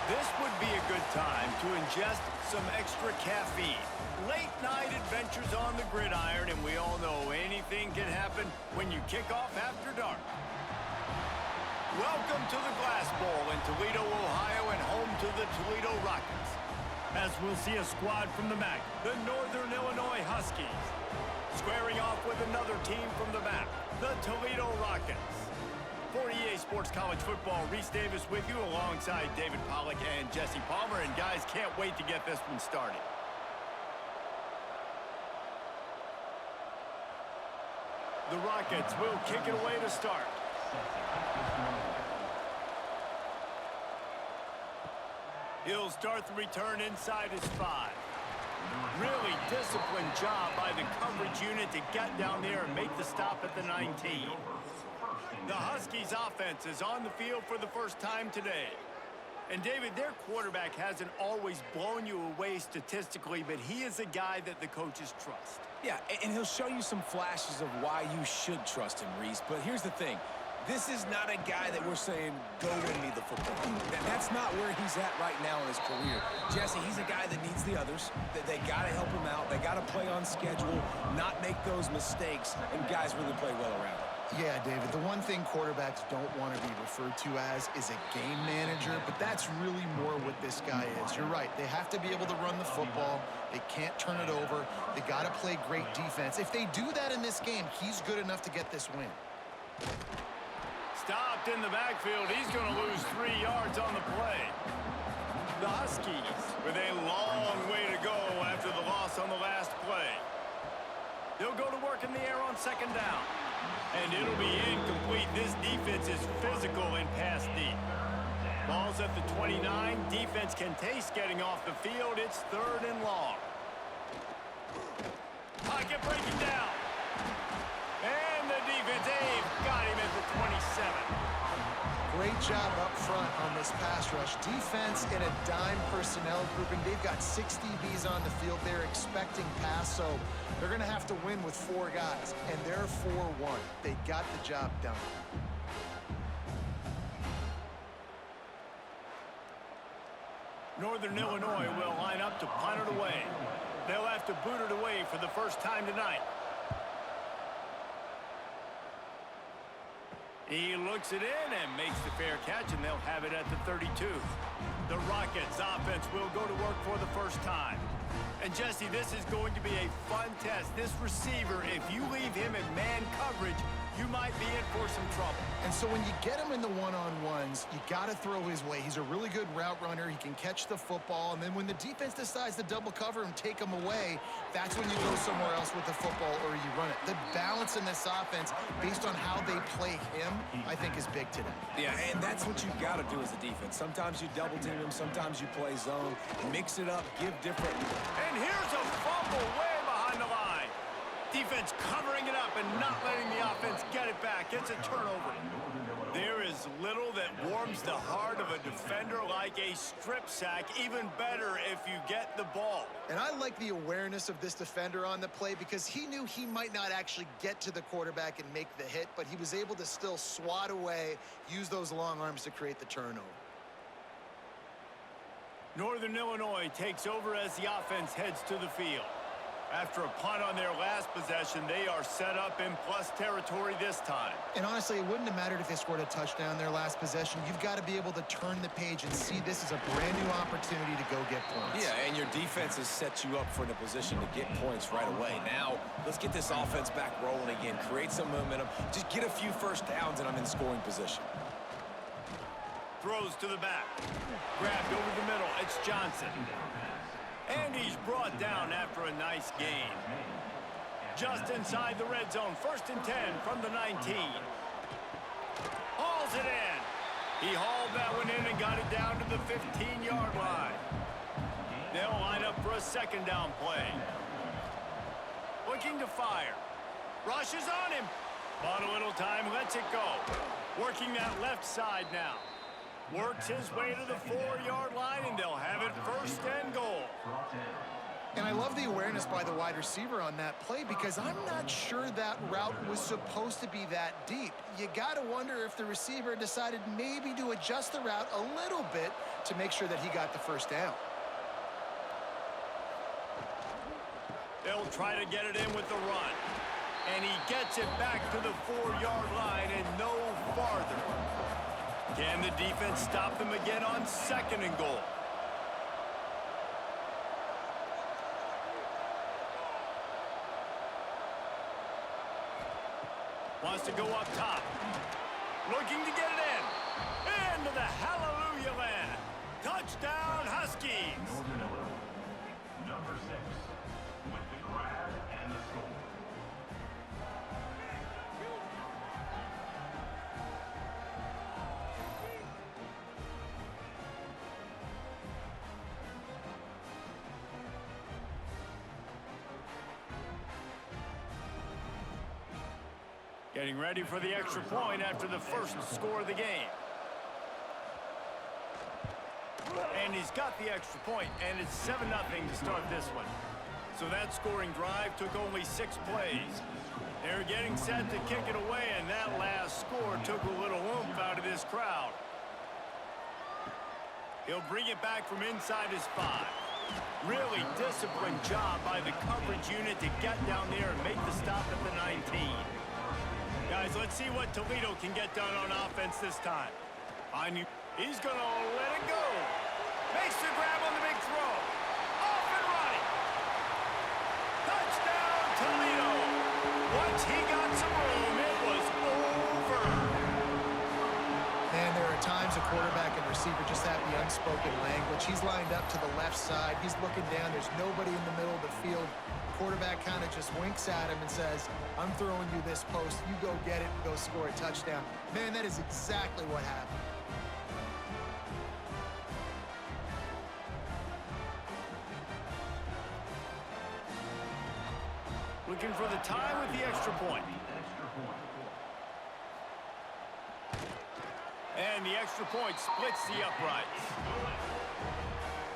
This would be a good time to ingest some extra caffeine. Late night adventures on the gridiron, and we all know anything can happen when you kick off after dark. Welcome to the Glass Bowl in Toledo, Ohio, and home to the Toledo Rockets. As we'll see a squad from the MAC, the Northern Illinois Huskies. Squaring off with another team from the MAC, the Toledo Rockets. For EA Sports College Football, Reese Davis with you alongside David Pollack and Jesse Palmer. And guys, can't wait to get this one started. The Rockets will kick it away to start. He'll start the return inside his 5. Really disciplined job by the coverage unit to get down there and make the stop at the 19. The Huskies offense is on the field for the first time today. And David, their quarterback hasn't always blown you away statistically, but he is a guy that the coaches trust. Yeah, and he'll show you some flashes of why you should trust him, Reese. But here's the thing. This is not a guy that we're saying, go win me the football. That's not where he's at right now in his career. Jesse, he's a guy that needs the others. They got to help him out. They got to play on schedule, not make those mistakes, and guys really play well around him. Yeah, David, the one thing quarterbacks don't want to be referred to as is a game manager, but that's really more what this guy is. You're right. They have to be able to run the football. They can't turn it over. They got to play great defense. If they do that in this game, he's good enough to get this win. Stopped in the backfield. He's going to lose 3 yards on the play. The Huskies with a long way to go after the loss on the last play. They'll go to work in the air on second down. And it'll be incomplete. This defense is physical and pass deep. Ball's at the 29. Defense can taste getting off the field. It's 3rd and long. Pocket breaking down. And the defense, got him at the 27. Great job up front on this pass rush. Defense in a dime personnel grouping. They've got 6 DBs on the field. They're expecting pass, so they're going to have to win with 4 guys, and they're 4-1. They got the job done. Northern Illinois will line up to punt it away. They'll have to boot it away for the first time tonight. He looks it in and makes the fair catch, and they'll have it at the 32. The Rockets offense will go to work for the first time. And Jesse, this is going to be a fun test. This receiver, if you leave him in man coverage, you might be in for some trouble. And so when you get him in the one-on-ones, you got to throw his way. He's a really good route runner. He can catch the football. And then when the defense decides to double cover him, take him away, that's when you go somewhere else with the football or you run it. The balance in this offense, based on how they play him, I think is big today. Yeah, and that's what you got to do as a defense. Sometimes you double team him, sometimes you play zone. Mix it up, give different. And here's a fumble way behind the line. Defense covering it up and not letting the offense get it back. It's a turnover. There is little that warms the heart of a defender like a strip sack. Even better if you get the ball. And I like the awareness of this defender on the play because he knew he might not actually get to the quarterback and make the hit, but he was able to still swat away, use those long arms to create the turnover. Northern Illinois takes over as the offense heads to the field. After a punt on their last possession, they are set up in plus territory this time. And honestly, it wouldn't have mattered if they scored a touchdown their last possession. You've got to be able to turn the page and see this as a brand new opportunity to go get points. Yeah, and your defense has set you up for the position to get points right away. Now, let's get this offense back rolling again. Create some momentum. Just get a few first downs, and I'm in scoring position. Throws to the back. Grabbed over the middle. It's Johnson. And he's brought down after a nice gain. Just inside the red zone. 1st and 10 from the 19. Hauls it in. He hauled that one in and got it down to the 15-yard line. They'll line up for a second down play. Looking to fire. Rushes on him. Bought a little time, lets it go. Working that left side now. Works his way to the 4-yard line, and they'll have it 1st and goal. And I love the awareness by the wide receiver on that play because I'm not sure that route was supposed to be that deep. You got to wonder if the receiver decided maybe to adjust the route a little bit to make sure that he got the first down. They'll try to get it in with the run. And he gets it back to the 4-yard line and no farther. Can the defense stop them again on 2nd and goal? Wants to go up top. Looking to get it in. Into the hallelujah land. Touchdown, Huskies. Number 6 with the grab and the score. Getting ready for the extra point after the first score of the game. And he's got the extra point, and it's 7-0 to start this one. So that scoring drive took only 6 plays. They're getting set to kick it away, and that last score took a little oomph out of this crowd. He'll bring it back from inside his 5. Really disciplined job by the coverage unit to get down there and make the stop at the 19. Guys, let's see what Toledo can get done on offense this time. He's going to let it go. Makes the grab on the big throw. Off and running. Touchdown, Toledo. Once he got some room, it was over. And there are times a quarterback and receiver just have the unspoken language. He's lined up to the left side. He's looking down. There's nobody in the middle of the field. Quarterback kind of just winks at him and says, I'm throwing you this post. You go get it and go score a touchdown. Man, that is exactly what happened. Looking for the tie with the extra point. And the extra point splits the uprights.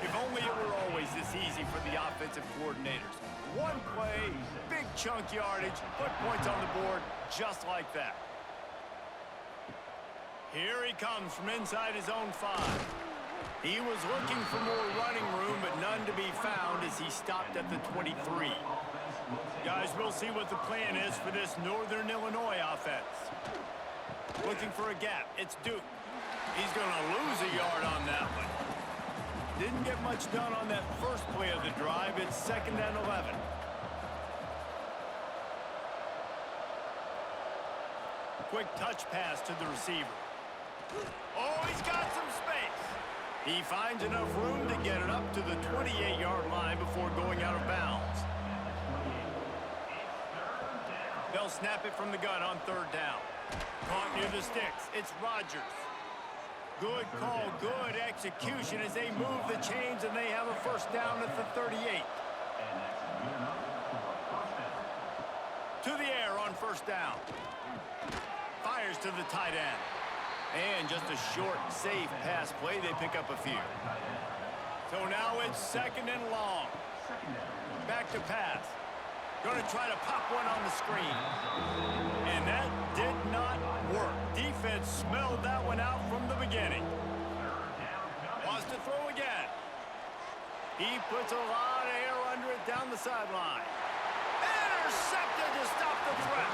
If only it were always this easy for the offensive coordinators. One play, big chunk yardage, put points on the board just like that. Here he comes from inside his own 5. He was looking for more running room, but none to be found as he stopped at the 23. Guys, we'll see what the plan is for this Northern Illinois offense. Looking for a gap. It's Duke. He's going to lose a yard on that one. Didn't get much done on that first play of the drive. It's 2nd and 11. Quick touch pass to the receiver. Oh, he's got some space. He finds enough room to get it up to the 28-yard line before going out of bounds. They'll snap it from the gun on 3rd down. Caught near the sticks. It's Rodgers. Good call, good execution as they move the chains and they have a first down at the 38. To the air on 1st down. Fires to the tight end. And just a short, safe pass play. They pick up a few. So now it's 2nd and long. Back to pass. Going to try to pop one on the screen. And that did not work. Defense smelled that one out from the beginning. Wants to throw again. He puts a lot of air under it down the sideline. Intercepted to stop the threat.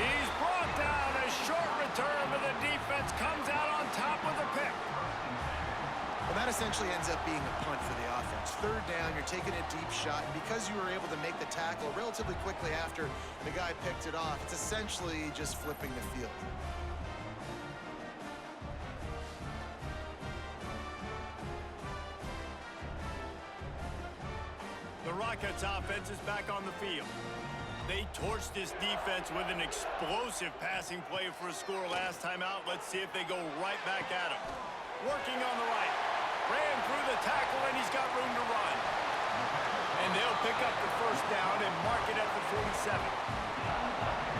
He's brought down. A short return, but the defense comes out on top with a pick. Well, that essentially ends up being a punt for the offense. 3rd down, you're taking a deep shot, and because you were able to make the tackle relatively quickly after the guy picked it off, it's essentially just flipping the field. The Rockets offense is back on the field. They torched this defense with an explosive passing play for a score last time out. Let's see if they go right back at him. Working on the right. Ran through the tackle, and he's got room to run. And they'll pick up the first down and mark it at the 47.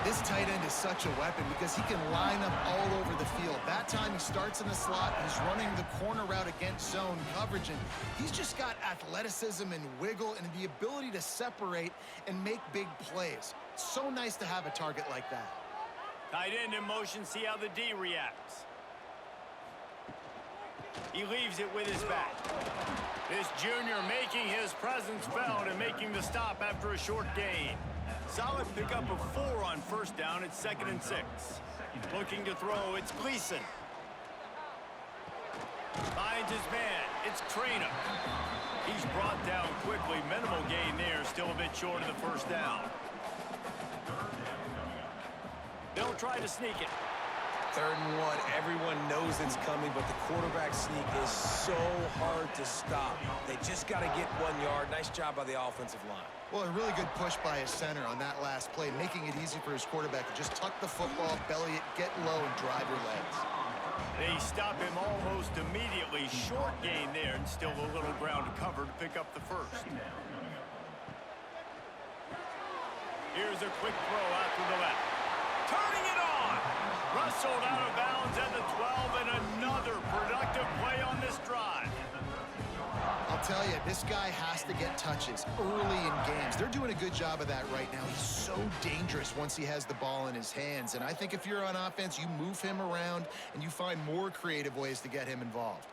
This tight end is such a weapon because he can line up all over the field. That time he starts in the slot, he's running the corner route against zone coverage, and he's just got athleticism and wiggle and the ability to separate and make big plays. It's so nice to have a target like that. Tight end in motion, see how the D reacts. He leaves it with his back. This junior making his presence felt and making the stop after a short gain. Solid pickup of 4 on first down. It's 2nd and 6. Looking to throw, it's Gleason. Finds his man, it's Trainer. He's brought down quickly. Minimal gain there, still a bit short of the first down. They'll try to sneak it. 3rd and 1, everyone knows it's coming, but the quarterback sneak is so hard to stop. They just got to get 1 yard. Nice job by the offensive line. Well, a really good push by his center on that last play, making it easy for his quarterback to just tuck the football, belly it, get low, and drive your legs. They stop him almost immediately. Short gain there, and still a little ground to cover to pick up the first. Here's a quick throw out to the left. Turning it on! Wrestled out of bounds at the 12, and another productive play on this drive. I'll tell you, this guy has to get touches early in games. They're doing a good job of that right now. He's so dangerous once he has the ball in his hands. And I think if you're on offense, you move him around and you find more creative ways to get him involved.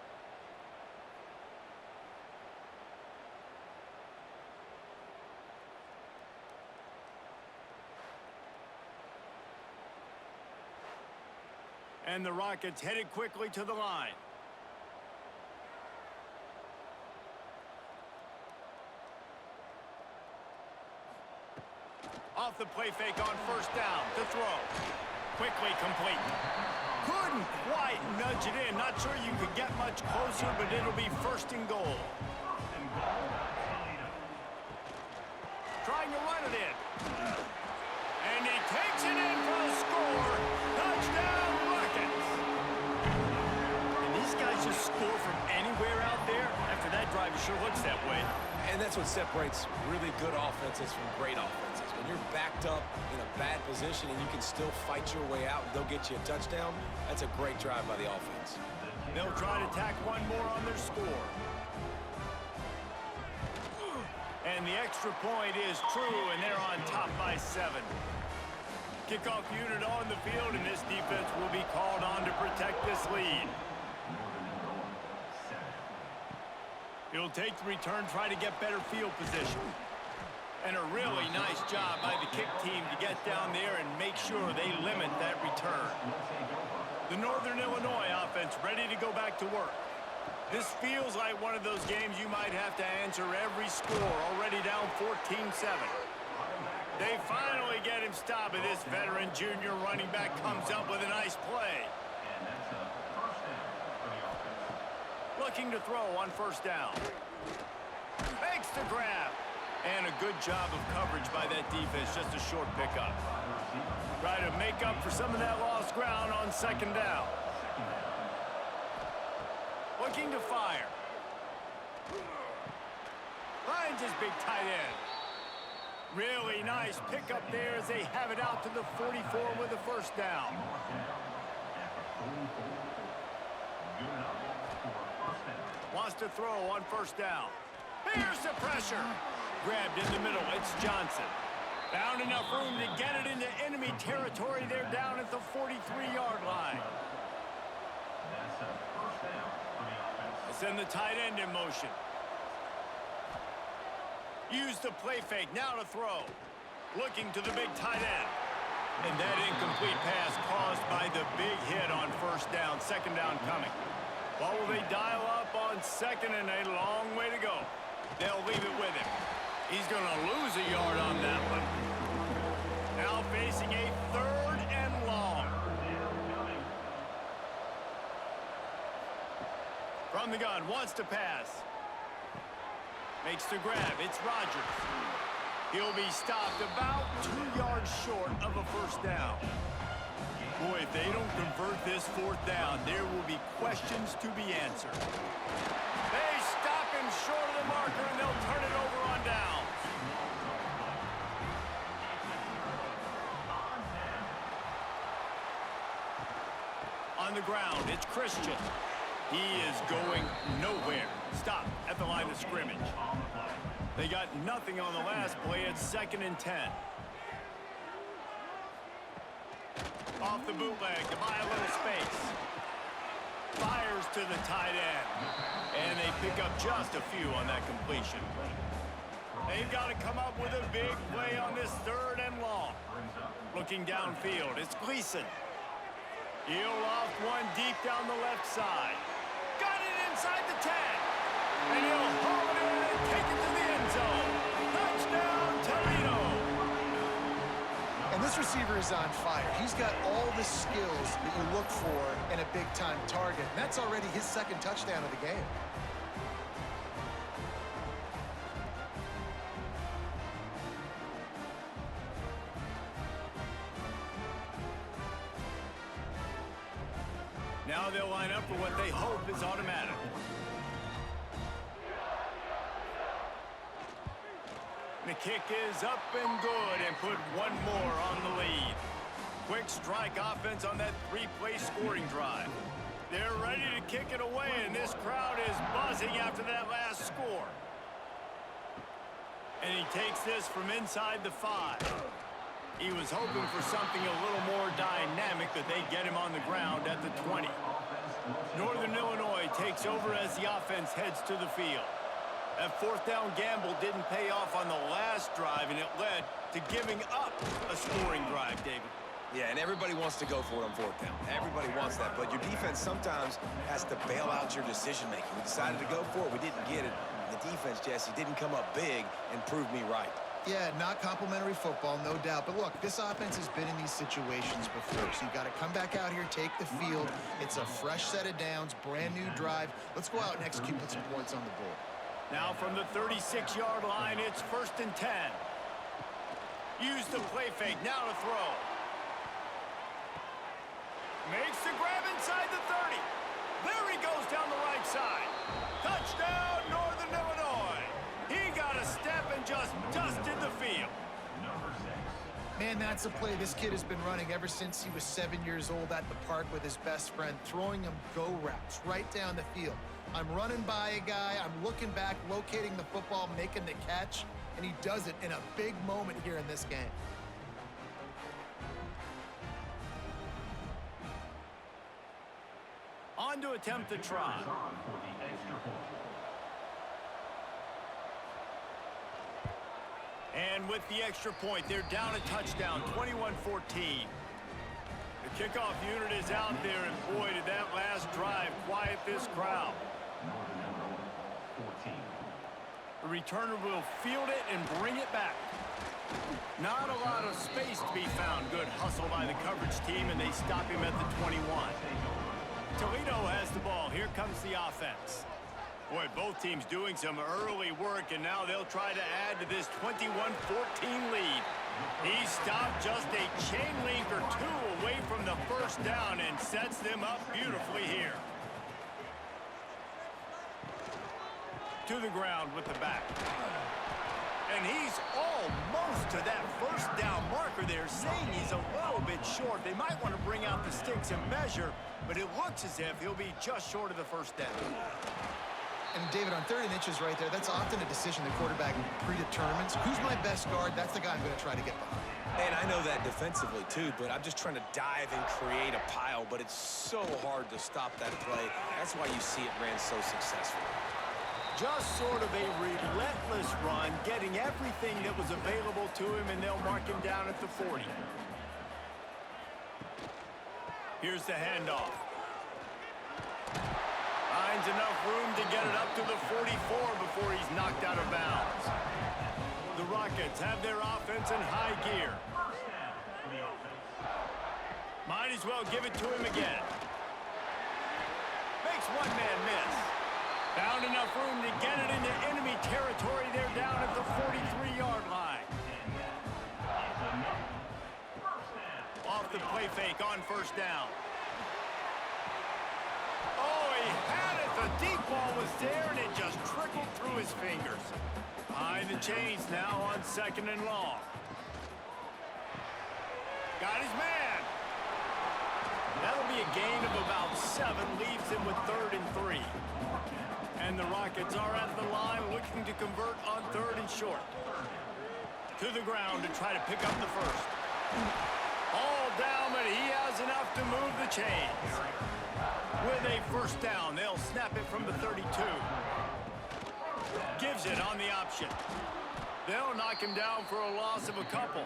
And the Rockets headed quickly to the line. Off the play fake on first down to throw. Quickly complete. Couldn't quite nudge it in. Not sure you could get much closer, but it'll be 1st and goal. Trying to run it in. And he takes it in for the score. Touchdown, Rockets. And these guys just score from anywhere out there. After that drive, it sure looks that way. And that's what separates really good offenses from great offenses. When you're backed up in a bad position and you can still fight your way out and they'll get you a touchdown, that's a great drive by the offense. They'll try to tack one more on their score. And the extra point is true, and they're on top by 7. Kickoff unit on the field, and this defense will be called on to protect this lead. It'll take the return, try to get better field position. And a really nice job by the kick team to get down there and make sure they limit that return. The Northern Illinois offense ready to go back to work. This feels like one of those games you might have to answer every score, already down 14-7. They finally get him stopped, and this veteran junior running back comes up with a nice play. Looking to throw on first down. Makes the grab. And a good job of coverage by that defense, just a short pickup. Try to make up for some of that lost ground on 2nd down. Looking to fire. Finds his big tight end. Really nice pickup there as they have it out to the 44 with the first down. Wants to throw on first down. Here's the pressure. Grabbed in the middle. It's Johnson. Found enough room to get it into enemy territory. They're down at the 43-yard line. Send the tight end in motion. Use the play fake. Now to throw. Looking to the big tight end. And that incomplete pass caused by the big hit on first down. 2nd down coming. Well, will they dial up on 2nd and a long way to go? They'll leave it with him. He's going to lose a yard on that one. Now facing a 3rd and long. From the gun, wants to pass. Makes the grab. It's Rodgers. He'll be stopped about 2 yards short of a first down. Boy, if they don't convert this 4th down, there will be questions to be answered. They stop him short of the marker, and they'll turn it over on downs. On the ground, it's Christian. He is going nowhere. Stop at the line of scrimmage. They got nothing on the last play. It's 2nd and 10. Off the bootleg to buy a little space. Fires to the tight end. And they pick up just a few on that completion. They've got to come up with a big play on this 3rd and long. Looking downfield, it's Gleason. He'll loft one deep down the left side. Got it inside the 10. And he'll haul it in and take it to the end zone. Touchdown, Toledo. And this receiver is on fire. He's got all the skills that you look for in a big-time target. And that's already his 2nd touchdown of the game. Now they'll line up for what they hope is automatic. The kick is up and good and put one more on the lead. Quick strike offense on that 3-play scoring drive. They're ready to kick it away, and this crowd is buzzing after that last score. And he takes this from inside the 5. He was hoping for something a little more dynamic, but they get him on the ground at the 20. Northern Illinois takes over as the offense heads to the field. That 4th down gamble didn't pay off on the last drive, and it led to giving up a scoring drive, David. Yeah, and everybody wants to go for it on 4th down. Everybody wants that, but your defense sometimes has to bail out your decision-making. We decided to go for it. We didn't get it. The defense, Jesse, didn't come up big and prove me right. Yeah, not complimentary football, no doubt. But look, this offense has been in these situations before. So you've got to come back out here, take the field. It's a fresh set of downs, brand new drive. Let's go out and execute, put some points on the board. Now from the 36-yard line, it's 1st and 10. Use the play fake, now to throw. Makes the grab inside the 30. There he goes down the right side. Touchdown, Northern Illinois. He got a step and just dusted the field. Man, that's a play this kid has been running ever since he was 7 years old at the park with his best friend, throwing him go routes right down the field. I'm running by a guy, I'm looking back, locating the football, making the catch, and he does it in a big moment here in this game. On to attempt the try. And with the extra point, they're down a touchdown, 21-14. The kickoff unit is out there, and boy, did that last drive quiet this crowd. The returner will field it and bring it back. Not a lot of space to be found. Good hustle by the coverage team, and they stop him at the 21. Toledo has the ball. Here comes the offense. Boy, both teams doing some early work, and now they'll try to add to this 21-14 lead. He stopped just a chain link or two away from the 1st down and sets them up beautifully here. To the ground with the back. And he's almost to that 1st down marker there, saying he's a little bit short. They might want to bring out the sticks and measure, but it looks as if he'll be just short of the 1st down. And David, on 3rd and inches right there, that's often a decision the quarterback predetermines. Who's my best guard? That's the guy I'm going to try to get behind. And I know that defensively, too, but I'm just trying to dive and create a pile, but it's so hard to stop that play. That's why you see it ran so successfully. Just sort of a relentless run, getting everything that was available to him, and they'll mark him down at the 40. Here's the handoff. Finds enough room to get it up to the 44 before he's knocked out of bounds. The Rockets have their offense in high gear. Might as well give it to him again. Makes one man miss. Found enough room to get it into enemy territory. They're down at the 43-yard line. Off the play fake on 1st down. Oh, he had it. The deep ball was there, and it just trickled through his fingers. Behind the chains now on 2nd and long. Got his man. That'll be a gain of about 7 leaves him with 3rd and 3. And the Rockets are at the line looking to convert on 3rd and short. To the ground to try to pick up the first. All down, but he has enough to move the chains. With a first down, they'll snap it from the 32. Gives it on the option. They'll knock him down for a loss of a couple.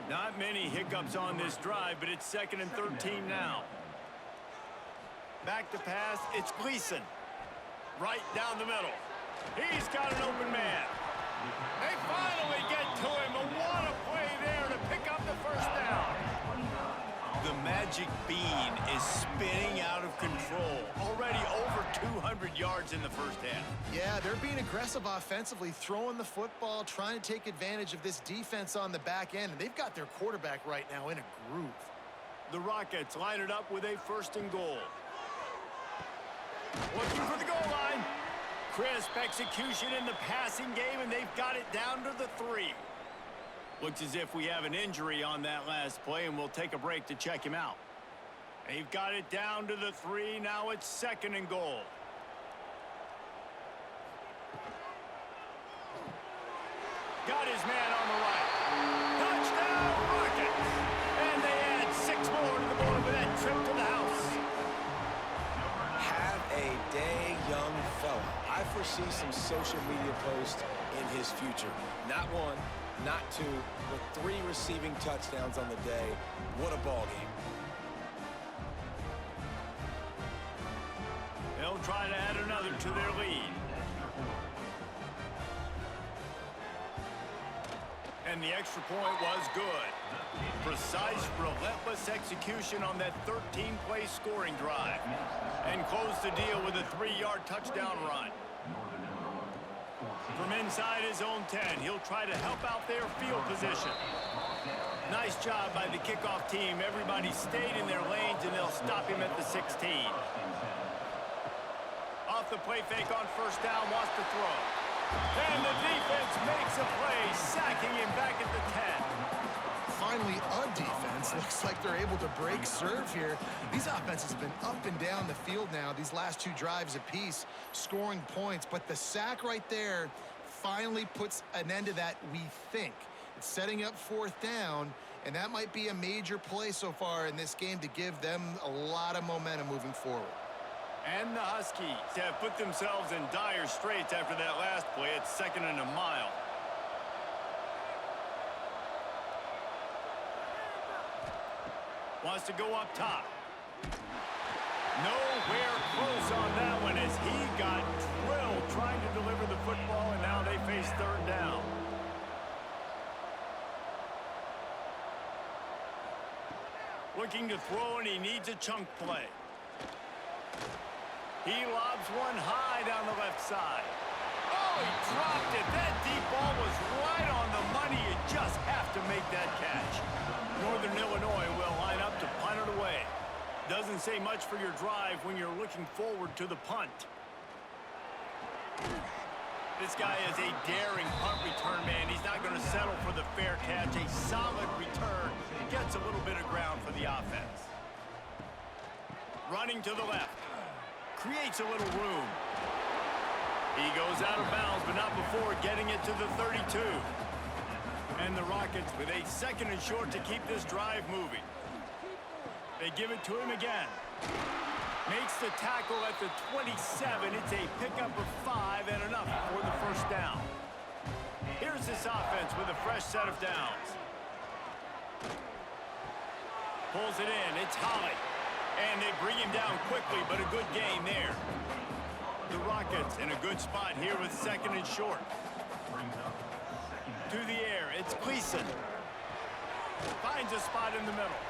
Not many hiccups on this drive, but it's 2nd and 13 now. Back to pass, it's Gleason. Right down the middle. He's got an open man. They finally get to him, but what a play there to pick up the first down. The magic bean is spinning out of control. Already over 200 yards in the first half. Yeah, they're being aggressive offensively, throwing the football, trying to take advantage of this defense on the back end. And they've got their quarterback right now in a groove. The Rockets line it up with a 1st and goal. Looking for the goal line. Crisp execution in the passing game, and they've got it down to the 3. Looks as if we have an injury on that last play, and we'll take a break to check him out. They've got it down to the 3. Now it's 2nd and goal. Got his man on the right. Touchdown, Rockets! And they add 6 more to the board with that trip to the house. Have a day, young fella. I foresee some social media posts in his future. Not 1, not 2, but 3 receiving touchdowns on the day. What a ball game. They'll try to add another to their lead. And the extra point was good. Precise, relentless execution on that 13-play scoring drive. And close the deal with a 3-yard touchdown run. From inside his own 10, he'll try to help out their field position. Nice job by the kickoff team. Everybody stayed in their lanes, and they'll stop him at the 16. Off the play fake on first down, wants to throw. And the defense makes a play, sacking him back at the 10. Finally, a defense. Looks like they're able to break serve here. These offenses have been up and down the field now, these last 2 drives apiece, scoring points. But the sack right there finally puts an end to that, we think. It's setting up 4th down, and that might be a major play so far in this game to give them a lot of momentum moving forward. And the Huskies have put themselves in dire straits after that last play. It's 2nd and a mile. Wants to go up top. Nowhere close on that one as he got drilled trying to deliver the football, and now they face 3rd down. Looking to throw, and he needs a chunk play. He lobs one high down the left side. Oh, he dropped it. That deep ball was right on the money. You just have to make that catch. Northern Illinois will line up to punt it away. Doesn't say much for your drive when you're looking forward to the punt. This guy is a daring punt return man. He's not going to settle for the fair catch. A solid return. Gets a little bit of ground for the offense. Running to the left. Creates a little room. He goes out of bounds, but not before getting it to the 32. And the Rockets with a 2nd and short to keep this drive moving. They give it to him again. Makes the tackle at the 27. It's a pickup of 5 and enough for the first down. Here's this offense with a fresh set of downs. Pulls it in. It's Holly. And they bring him down quickly, but a good gain there. The Rockets in a good spot here with 2nd and short. To the air, it's Gleason. Finds a spot in the middle.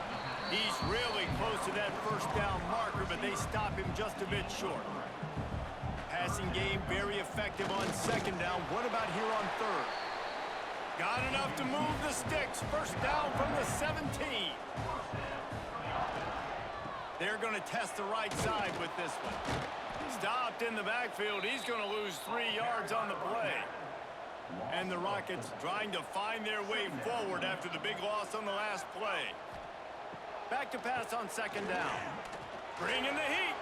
He's really close to that first down marker, but they stop him just a bit short. Passing game very effective on 2nd down. What about here on 3rd? Got enough to move the sticks. First down from the 17. They're going to test the right side with this one. Stopped in the backfield. He's going to lose 3 yards on the play. And the Rockets trying to find their way forward after the big loss on the last play. Back to pass on second down. Bringing the heat.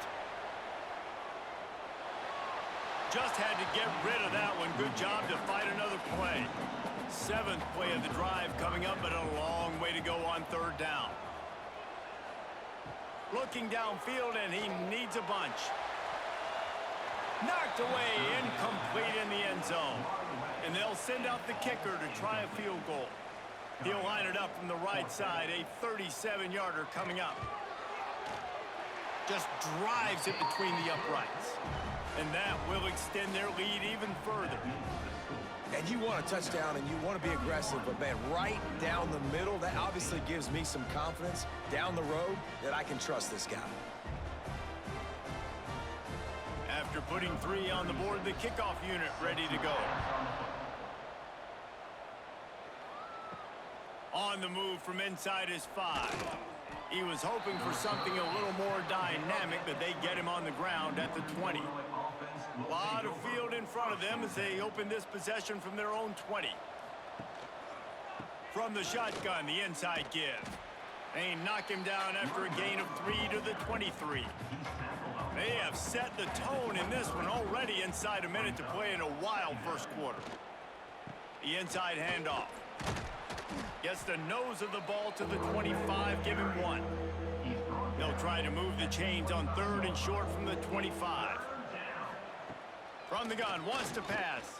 Just had to get rid of that one. Good job to fight another play. 7th play of the drive coming up, but a long way to go on third down. Looking downfield, and he needs a bunch. Knocked away, incomplete in the end zone. And they'll send out the kicker to try a field goal. He'll line it up from the right side, a 37-yarder coming up. Just drives it between the uprights. And that will extend their lead even further. And you want a touchdown and you want to be aggressive, but man, right down the middle, that obviously gives me some confidence down the road that I can trust this guy. After putting 3 on the board, the kickoff unit ready to go. On the move from inside his 5. He was hoping for something a little more dynamic, but they get him on the ground at the 20. A lot of field in front of them as they open this possession from their own 20. From the shotgun, the inside give. They knock him down after a gain of 3 to the 23. They have set the tone in this one already inside a minute to play in a wild first quarter. The inside handoff. Gets the nose of the ball to the 25, give him 1. They'll try to move the chains on 3rd and short from the 25. From the gun, wants to pass.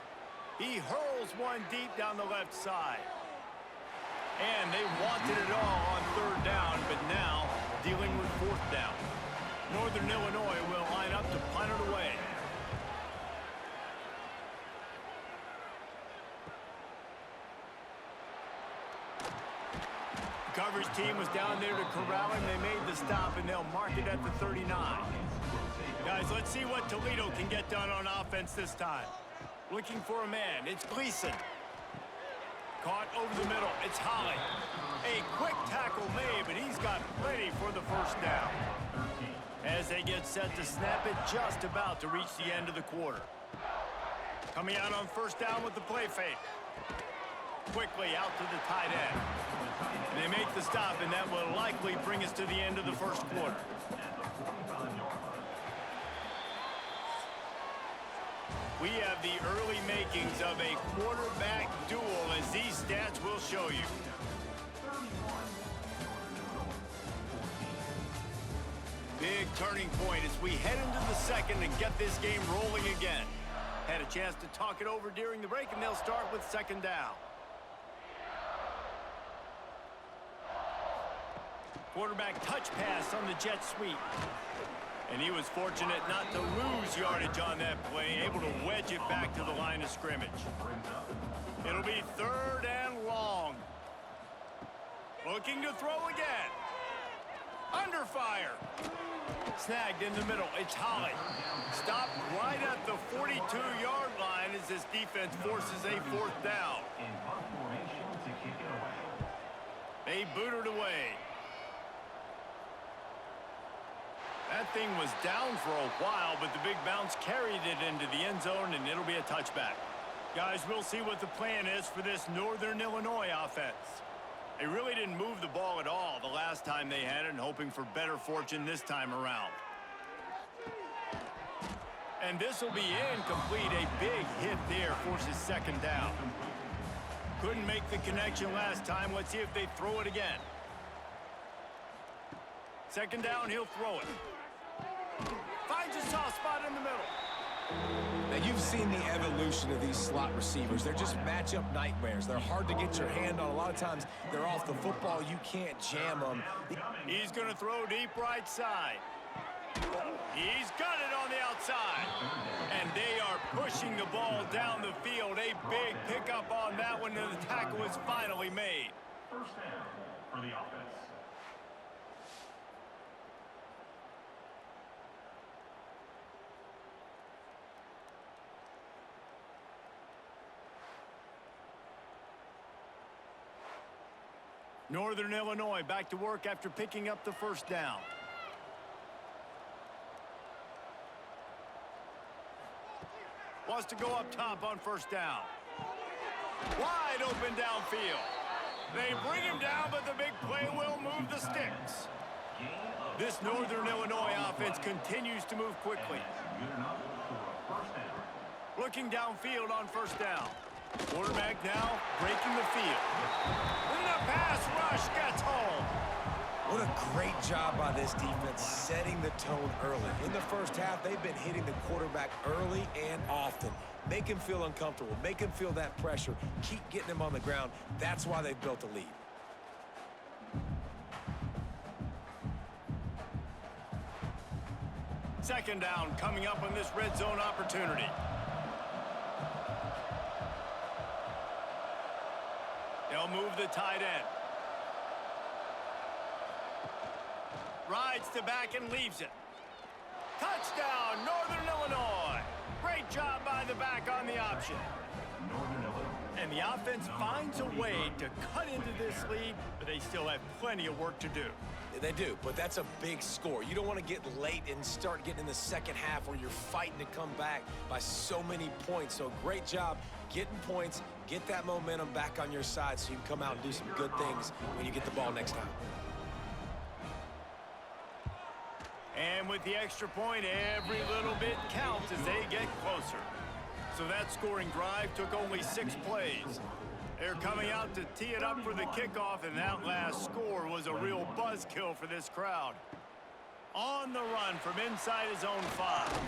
He hurls one deep down the left side. And they wanted it all on 3rd down, but now dealing with 4th down. Northern Illinois will line up to punt it away. The coverage team was down there to corral him. They made the stop, and they'll mark it at the 39. Guys, let's see what Toledo can get done on offense this time. Looking for a man. It's Gleason. Caught over the middle. It's Holly. A quick tackle made, but he's got plenty for the first down. As they get set to snap it, just about to reach the end of the quarter. Coming out on 1st down with the play fake. Quickly out to the tight end. And they make the stop, and that will likely bring us to the end of the first quarter. We have the early makings of a quarterback duel, as these stats will show you. Big turning point as we head into the second and get this game rolling again. Had a chance to talk it over during the break, and they'll start with 2nd down. Quarterback touch pass on the jet sweep. And he was fortunate not to lose yardage on that play, able to wedge it back to the line of scrimmage. It'll be 3rd and long. Looking to throw again. Under fire. Snagged in the middle. It's Holly. Stopped right at the 42-yard line as this defense forces a 4th down. They boot it away. That thing was down for a while, but the big bounce carried it into the end zone, and it'll be a touchback. Guys, we'll see what the plan is for this Northern Illinois offense. They really didn't move the ball at all the last time they had it, and hoping for better fortune this time around. And this will be incomplete. A big hit there forces 2nd down. Couldn't make the connection last time. Let's see if they throw it again. 2nd down, he'll throw it. Finds a soft spot in the middle. Now, you've seen the evolution of these slot receivers. They're just matchup nightmares. They're hard to get your hand on. A lot of times, they're off the football. You can't jam them. He's going to throw deep right side. He's got it on the outside. And they are pushing the ball down the field. A big pickup on that one, and the tackle is finally made. 1st down for the offense. Northern Illinois back to work after picking up the 1st down. Wants to go up top on 1st down. Wide open downfield. They bring him down, but the big play will move the sticks. This Northern Illinois offense continues to move quickly. Looking downfield on first down. Quarterback now breaking the field. And the pass rush gets home. What a great job by this defense setting the tone early. In the first half, they've been hitting the quarterback early and often. Make him feel uncomfortable. Make him feel that pressure. Keep getting him on the ground. That's why they've built a lead. Second down coming up on this red zone opportunity. They'll move the tight end. Rides to back and leaves it. Touchdown, Northern Illinois. Great job by the back on the option. And the offense finds a way to cut into this lead, but they still have plenty of work to do. They do, but that's a big score. You don't want to get late and start getting in the second half where you're fighting to come back by so many points. So great job getting points, get that momentum back on your side so you can come out and do some good things when you get the ball next time. And with the extra point, every little bit counts as they get closer. So that scoring drive took only 6 plays. They're coming out to tee it up for the kickoff, and that last score was a real buzzkill for this crowd. On the run from inside his own 5.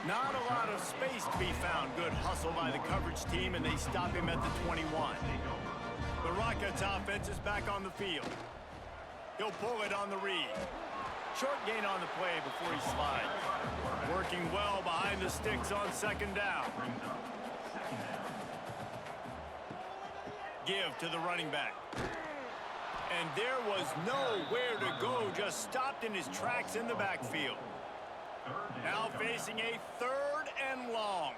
Not a lot of space to be found. Good hustle by the coverage team, and they stop him at the 21. The Rockets offense is back on the field. He'll pull it on the read. Short gain on the play before he slides. Working well behind the sticks on second down. Give to the running back. And there was nowhere to go, just stopped in his tracks in the backfield. Now facing a 3rd and long.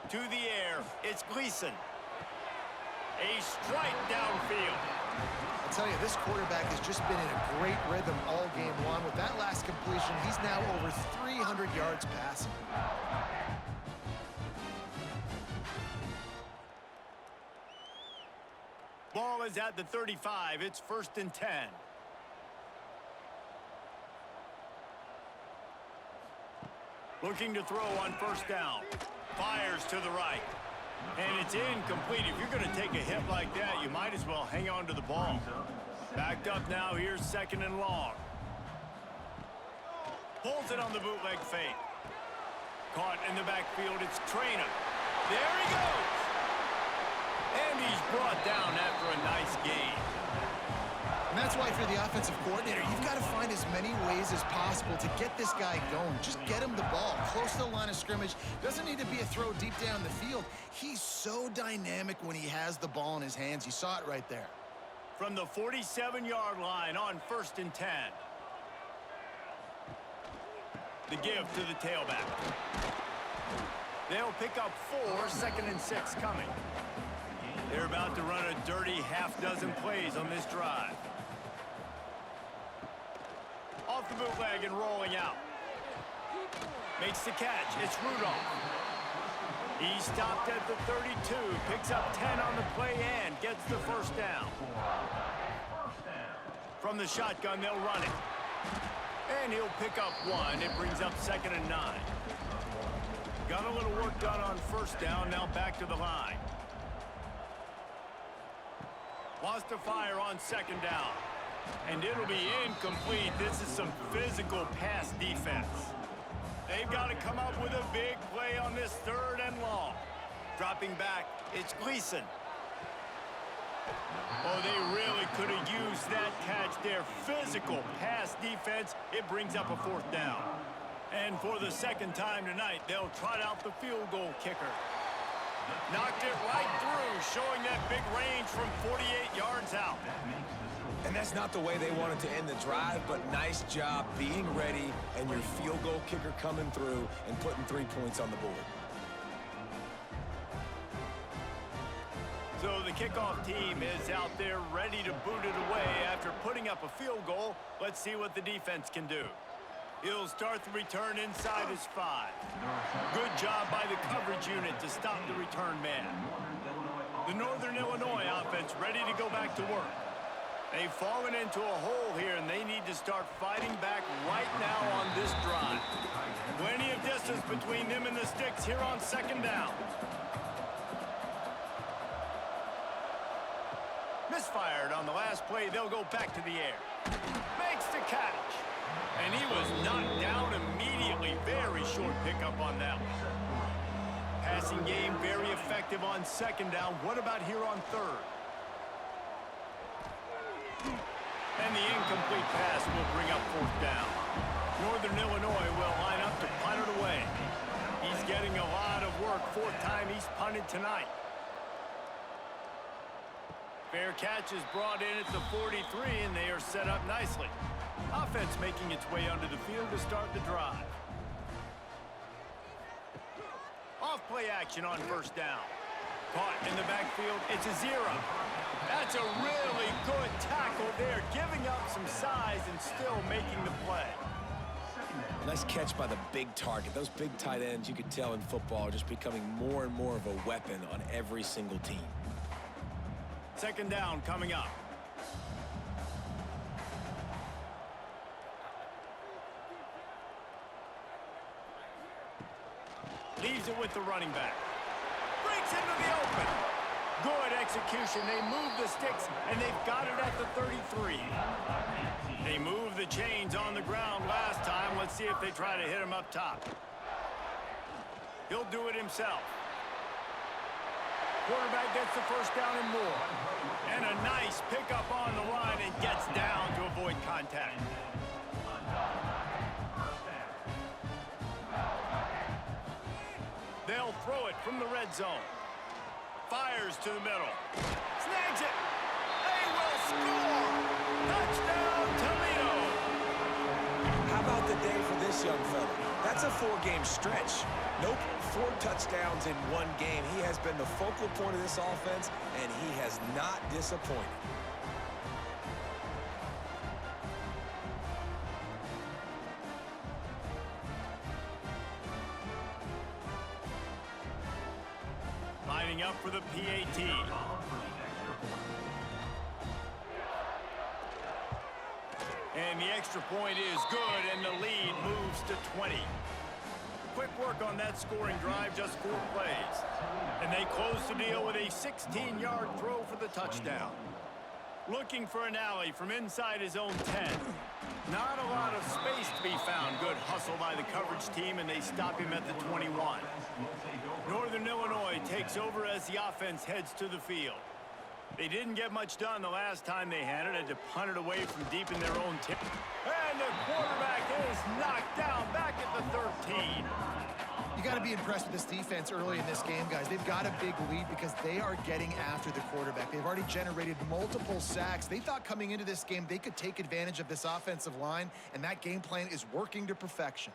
To the air, it's Gleason. A strike downfield. I'll tell you, this quarterback has just been in a great rhythm all game long. With that last completion, he's now over 300 yards passing. Ball is at the 35. It's 1st and 10. Looking to throw on first down. Fires to the right. And it's incomplete. If you're going to take a hit like that, you might as well hang on to the ball. Backed up now. Here's 2nd and long. Pulls it on the bootleg fake. Caught in the backfield. It's Trainer. There he goes. And he's brought down after a nice gain. And that's why if you're the offensive coordinator, you've got to find as many ways as possible to get this guy going. Just get him the ball close to the line of scrimmage. Doesn't need to be a throw deep down the field. He's so dynamic when he has the ball in his hands. You saw it right there. From the 47-yard line on 1st and 10. The give to the tailback. They'll pick up 4, 2nd and 6 coming. They're about to run a dirty half-dozen plays on this drive. Off the bootleg and rolling out. Makes the catch. It's Rudolph. He stopped at the 32. Picks up 10 on the play and gets the first down. From the shotgun, they'll run it. And he'll pick up 1. It brings up 2nd and 9. Got a little work done on first down. Now back to the line. Wants to fire on 2nd down. And it'll be incomplete. This is some physical pass defense. They've got to come up with a big play on this 3rd and long. Dropping back, it's Gleason. Oh, they really could have used that catch there. Physical pass defense. It brings up a 4th down. And for the 2nd time tonight, they'll trot out the field goal kicker. Knocked it right through, showing that big range from 48 yards out. And that's not the way they wanted to end the drive, but nice job being ready and your field goal kicker coming through and putting 3 points on the board. So the kickoff team is out there ready to boot it away after putting up a field goal. Let's see what the defense can do. He'll start the return inside his 5. Good job by the coverage unit to stop the return man. The Northern Illinois offense ready to go back to work. They've fallen into a hole here, and they need to start fighting back right now on this drive. Plenty of distance between them and the sticks here on second down. Misfired on the last play. They'll go back to the air. Makes the catch. And he was knocked down immediately. Very short pickup on that one. Passing game very effective on second down. What about here on third? And the incomplete pass will bring up fourth down. Northern Illinois will line up to punt it away. He's getting a lot of work. Fourth time he's punted tonight. Fair catch is brought in at the 43, and they are set up nicely. Offense making its way onto the field to start the drive. Off-play action on first down. Caught in the backfield. It's a 0. That's a really good tackle there, giving up some size and still making the play. Nice catch by the big target. Those big tight ends, you could tell in football, are just becoming more and more of a weapon on every single team. Second down coming up. Leaves it with the running back. Breaks into the open. Good execution. They move the sticks, and they've got it at the 33. They moved the chains on the ground last time. Let's see if they try to hit him up top. He'll do it himself. Quarterback gets the first down and more. And a nice pickup on the line and gets down to avoid contact. They'll throw it from the red zone. Fires to the middle. Snags it. They will score. Touchdown, Toledo. How about the day for this young fella? That's a 4-game stretch. Nope, 4 touchdowns in 1 game. He has been the focal point of this offense, and he has not disappointed. Lining up for the PAT. And the extra point is good, and the lead moves to 20. Quick work on that scoring drive, just 4 plays. And they close the deal with a 16-yard throw for the touchdown. Looking for an alley from inside his own 10. Not a lot of space to be found. Good hustle by the coverage team, and they stop him at the 21. Northern Illinois takes over as the offense heads to the field. They didn't get much done the last time they had it. Had to punt it away from deep in their own 10. And the quarterback is knocked down back at the 13. You got to be impressed with this defense early in this game, guys. They've got a big lead because they are getting after the quarterback. They've already generated multiple sacks. They thought coming into this game they could take advantage of this offensive line, and that game plan is working to perfection.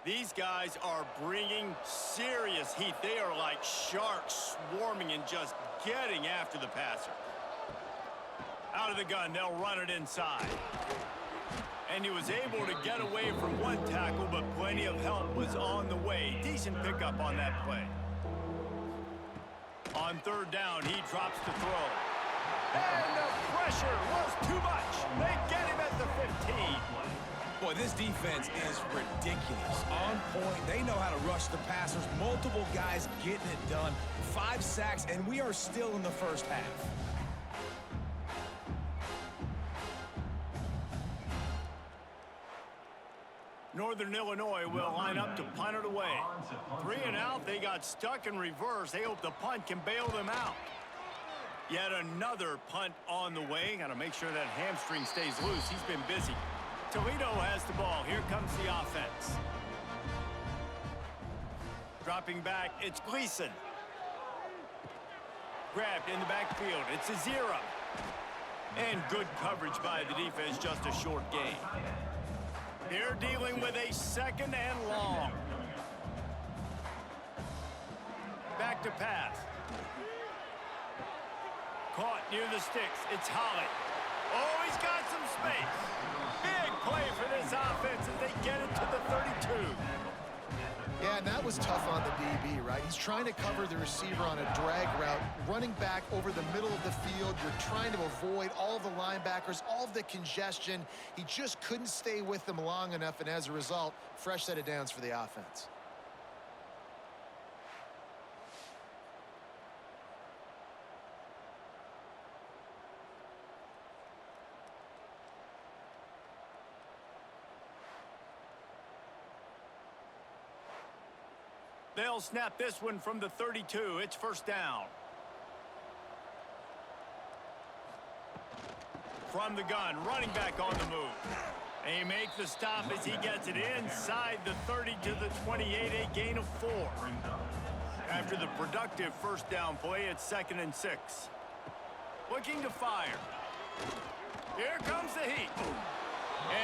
These guys are bringing serious heat. They are like sharks swarming and just getting after the passer. Out of the gun, they'll run it inside. And he was able to get away from 1 tackle, but plenty of help was on the way. Decent pickup on that play. On third down, he drops the throw. And the pressure was too much. They get him at the 15. Boy, this defense is ridiculous. On point. They know how to rush the passers. Multiple guys getting it done. 5 sacks, and we are still in the first half. Northern Illinois will line up to punt it away. 3 and out. They got stuck in reverse. They hope the punt can bail them out. Yet another punt on the way. Got to make sure that hamstring stays loose. He's been busy. Toledo has the ball. Here comes the offense. Dropping back, it's Gleason. Grabbed in the backfield. It's a 0. And good coverage by the defense, just a short gain. They're dealing with a 2nd and long. Back to pass. Caught near the sticks. It's Holly. Oh, he's got some space. Big play for this offense as they get it to the 32. Yeah, and that was tough on the DB, right? He's trying to cover the receiver on a drag route, running back over the middle of the field. You're trying to avoid all of the linebackers, all of the congestion. He just couldn't stay with them long enough, and as a result, fresh set of downs for the offense. They'll snap this one from the 32. It's first down. From the gun, running back on the move. They make the stop as he gets it inside the 30 to the 28, a gain of 4. After the productive first down play, it's 2nd and 6. Looking to fire. Here comes the heat.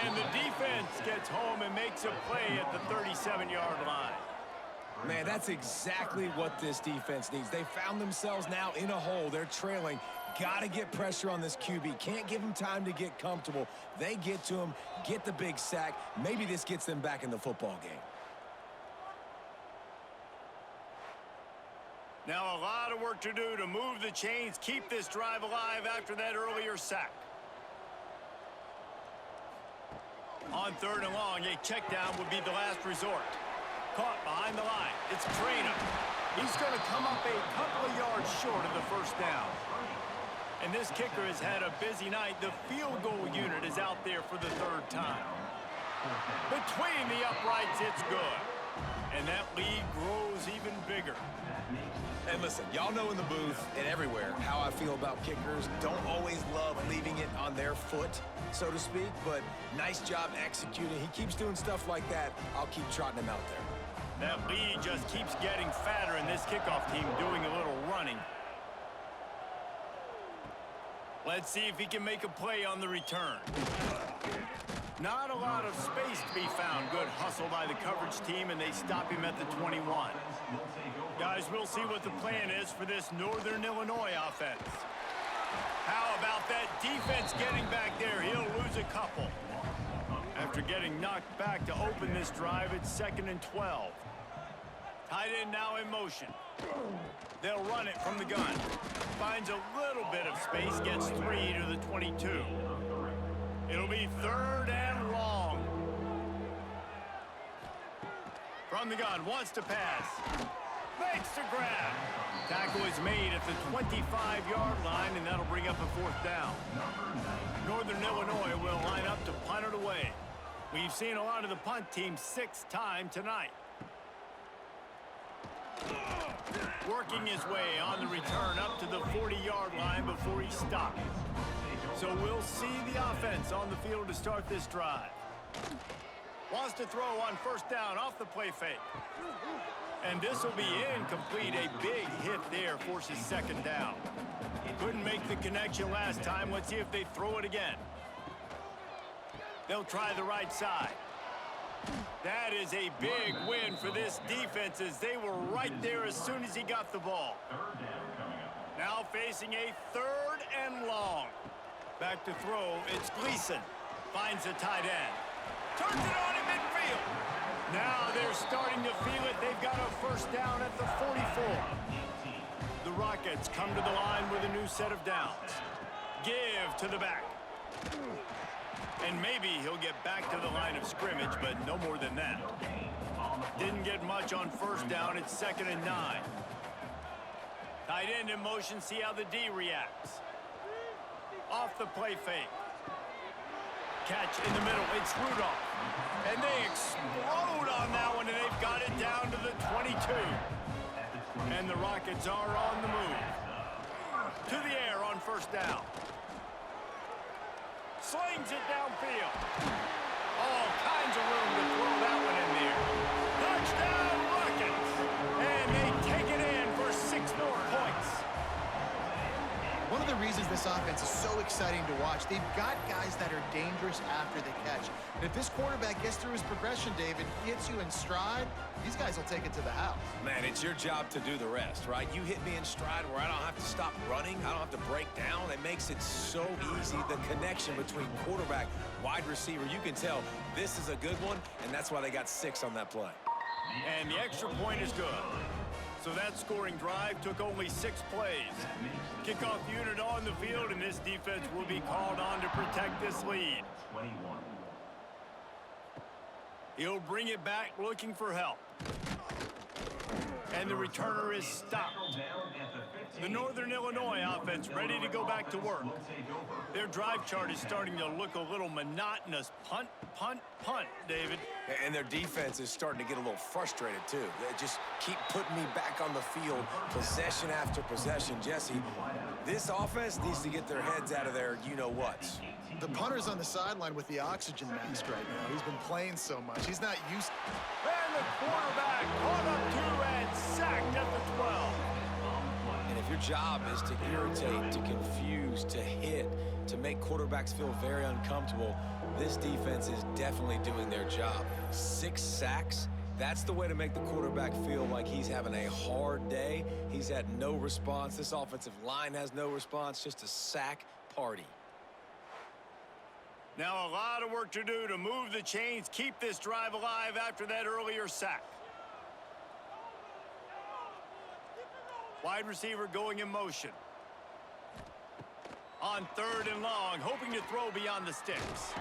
And the defense gets home and makes a play at the 37-yard line. Man, that's exactly what this defense needs. They found themselves now in a hole. They're trailing. Got to get pressure on this QB. Can't give him time to get comfortable. They get to him, get the big sack. Maybe this gets them back in the football game. Now a lot of work to do to move the chains, keep this drive alive after that earlier sack. On 3rd and long, a check down would be the last resort. Caught behind the line. It's Trainer. He's going to come up a couple of yards short of the first down. And this kicker has had a busy night. The field goal unit is out there for the 3rd time. Between the uprights, it's good. And that lead grows even bigger. And listen, y'all know in the booth and everywhere how I feel about kickers. Don't always love leaving it on their foot, so to speak, but nice job executing. He keeps doing stuff like that. I'll keep trotting him out there. That lead just keeps getting fatter, and this kickoff team doing a little running. Let's see if he can make a play on the return. Not a lot of space to be found. Good hustle by the coverage team, and they stop him at the 21. Guys, we'll see what the plan is for this Northern Illinois offense. How about that defense getting back there? He'll lose a couple. After getting knocked back to open this drive, it's 2nd and 12. Tight end now in motion. They'll run it from the gun. Finds a little bit of space, gets 3 to the 22. It'll be 3rd and long. From the gun, wants to pass. Makes the grab. Tackle is made at the 25-yard line, and that'll bring up a 4th down. Northern Illinois will line up to punt it away. We've seen a lot of the punt team 6 times tonight. Working his way on the return up to the 40-yard line before he stops. So we'll see the offense on the field to start this drive. Wants to throw on first down off the play fake. And this will be incomplete. A big hit there forces 2nd down. Couldn't make the connection last time. Let's see if they throw it again. They'll try the right side. That is a big win for this defense as they were right there as soon as he got the ball. Now facing a 3rd and long. Back to throw, it's Gleason. Finds the tight end. Turns it on in midfield. Now they're starting to feel it. They've got a first down at the 44. The Rockets come to the line with a new set of downs. Give to the back. And maybe he'll get back to the line of scrimmage, but no more than that. Didn't get much on first down. It's 2nd and 9. Tight end in motion. See how the D reacts. Off the play fake. Catch in the middle. It's Rudolph. And they explode on that one, and they've got it down to the 22. And the Rockets are on the move. To the air on first down. Slings it downfield. All kinds of room to throw that one in there. Touchdown, Rockets! And they take it in for 6 more points. One of the reasons this offense is so exciting to watch, they've got guys that are dangerous after the catch. And if this quarterback gets through his progression, David, hits you in stride, these guys will take it to the house. Man, it's your job to do the rest, right? You hit me in stride where I don't have to stop running. I don't have to break down. It makes it so easy. The connection between quarterback, wide receiver, you can tell this is a good one, and that's why they got 6 on that play. And the extra point is good. So that scoring drive took only 6 plays. Kickoff unit on the field, and this defense will be called on to protect this lead. 21. He'll bring it back looking for help. And the returner is stopped. The Northern Illinois offense ready to go back to work. Their drive chart is starting to look a little monotonous. Punt, punt, punt, David. And their defense is starting to get a little frustrated, too. They just keep putting me back on the field, possession after possession. Jesse, this offense needs to get their heads out of their you-know-whats. The punter's on the sideline with the oxygen mask right now. He's been playing so much. He's not used. And the quarterback caught up to and sacked at the 12. And if your job is to irritate, to confuse, to hit, to make quarterbacks feel very uncomfortable, this defense is definitely doing their job. 6 sacks, that's the way to make the quarterback feel like he's having a hard day. He's had no response. This offensive line has no response, just a sack party. Now a lot of work to do to move the chains, keep this drive alive after that earlier sack. Wide receiver going in motion. On 3rd and long, hoping to throw beyond the sticks.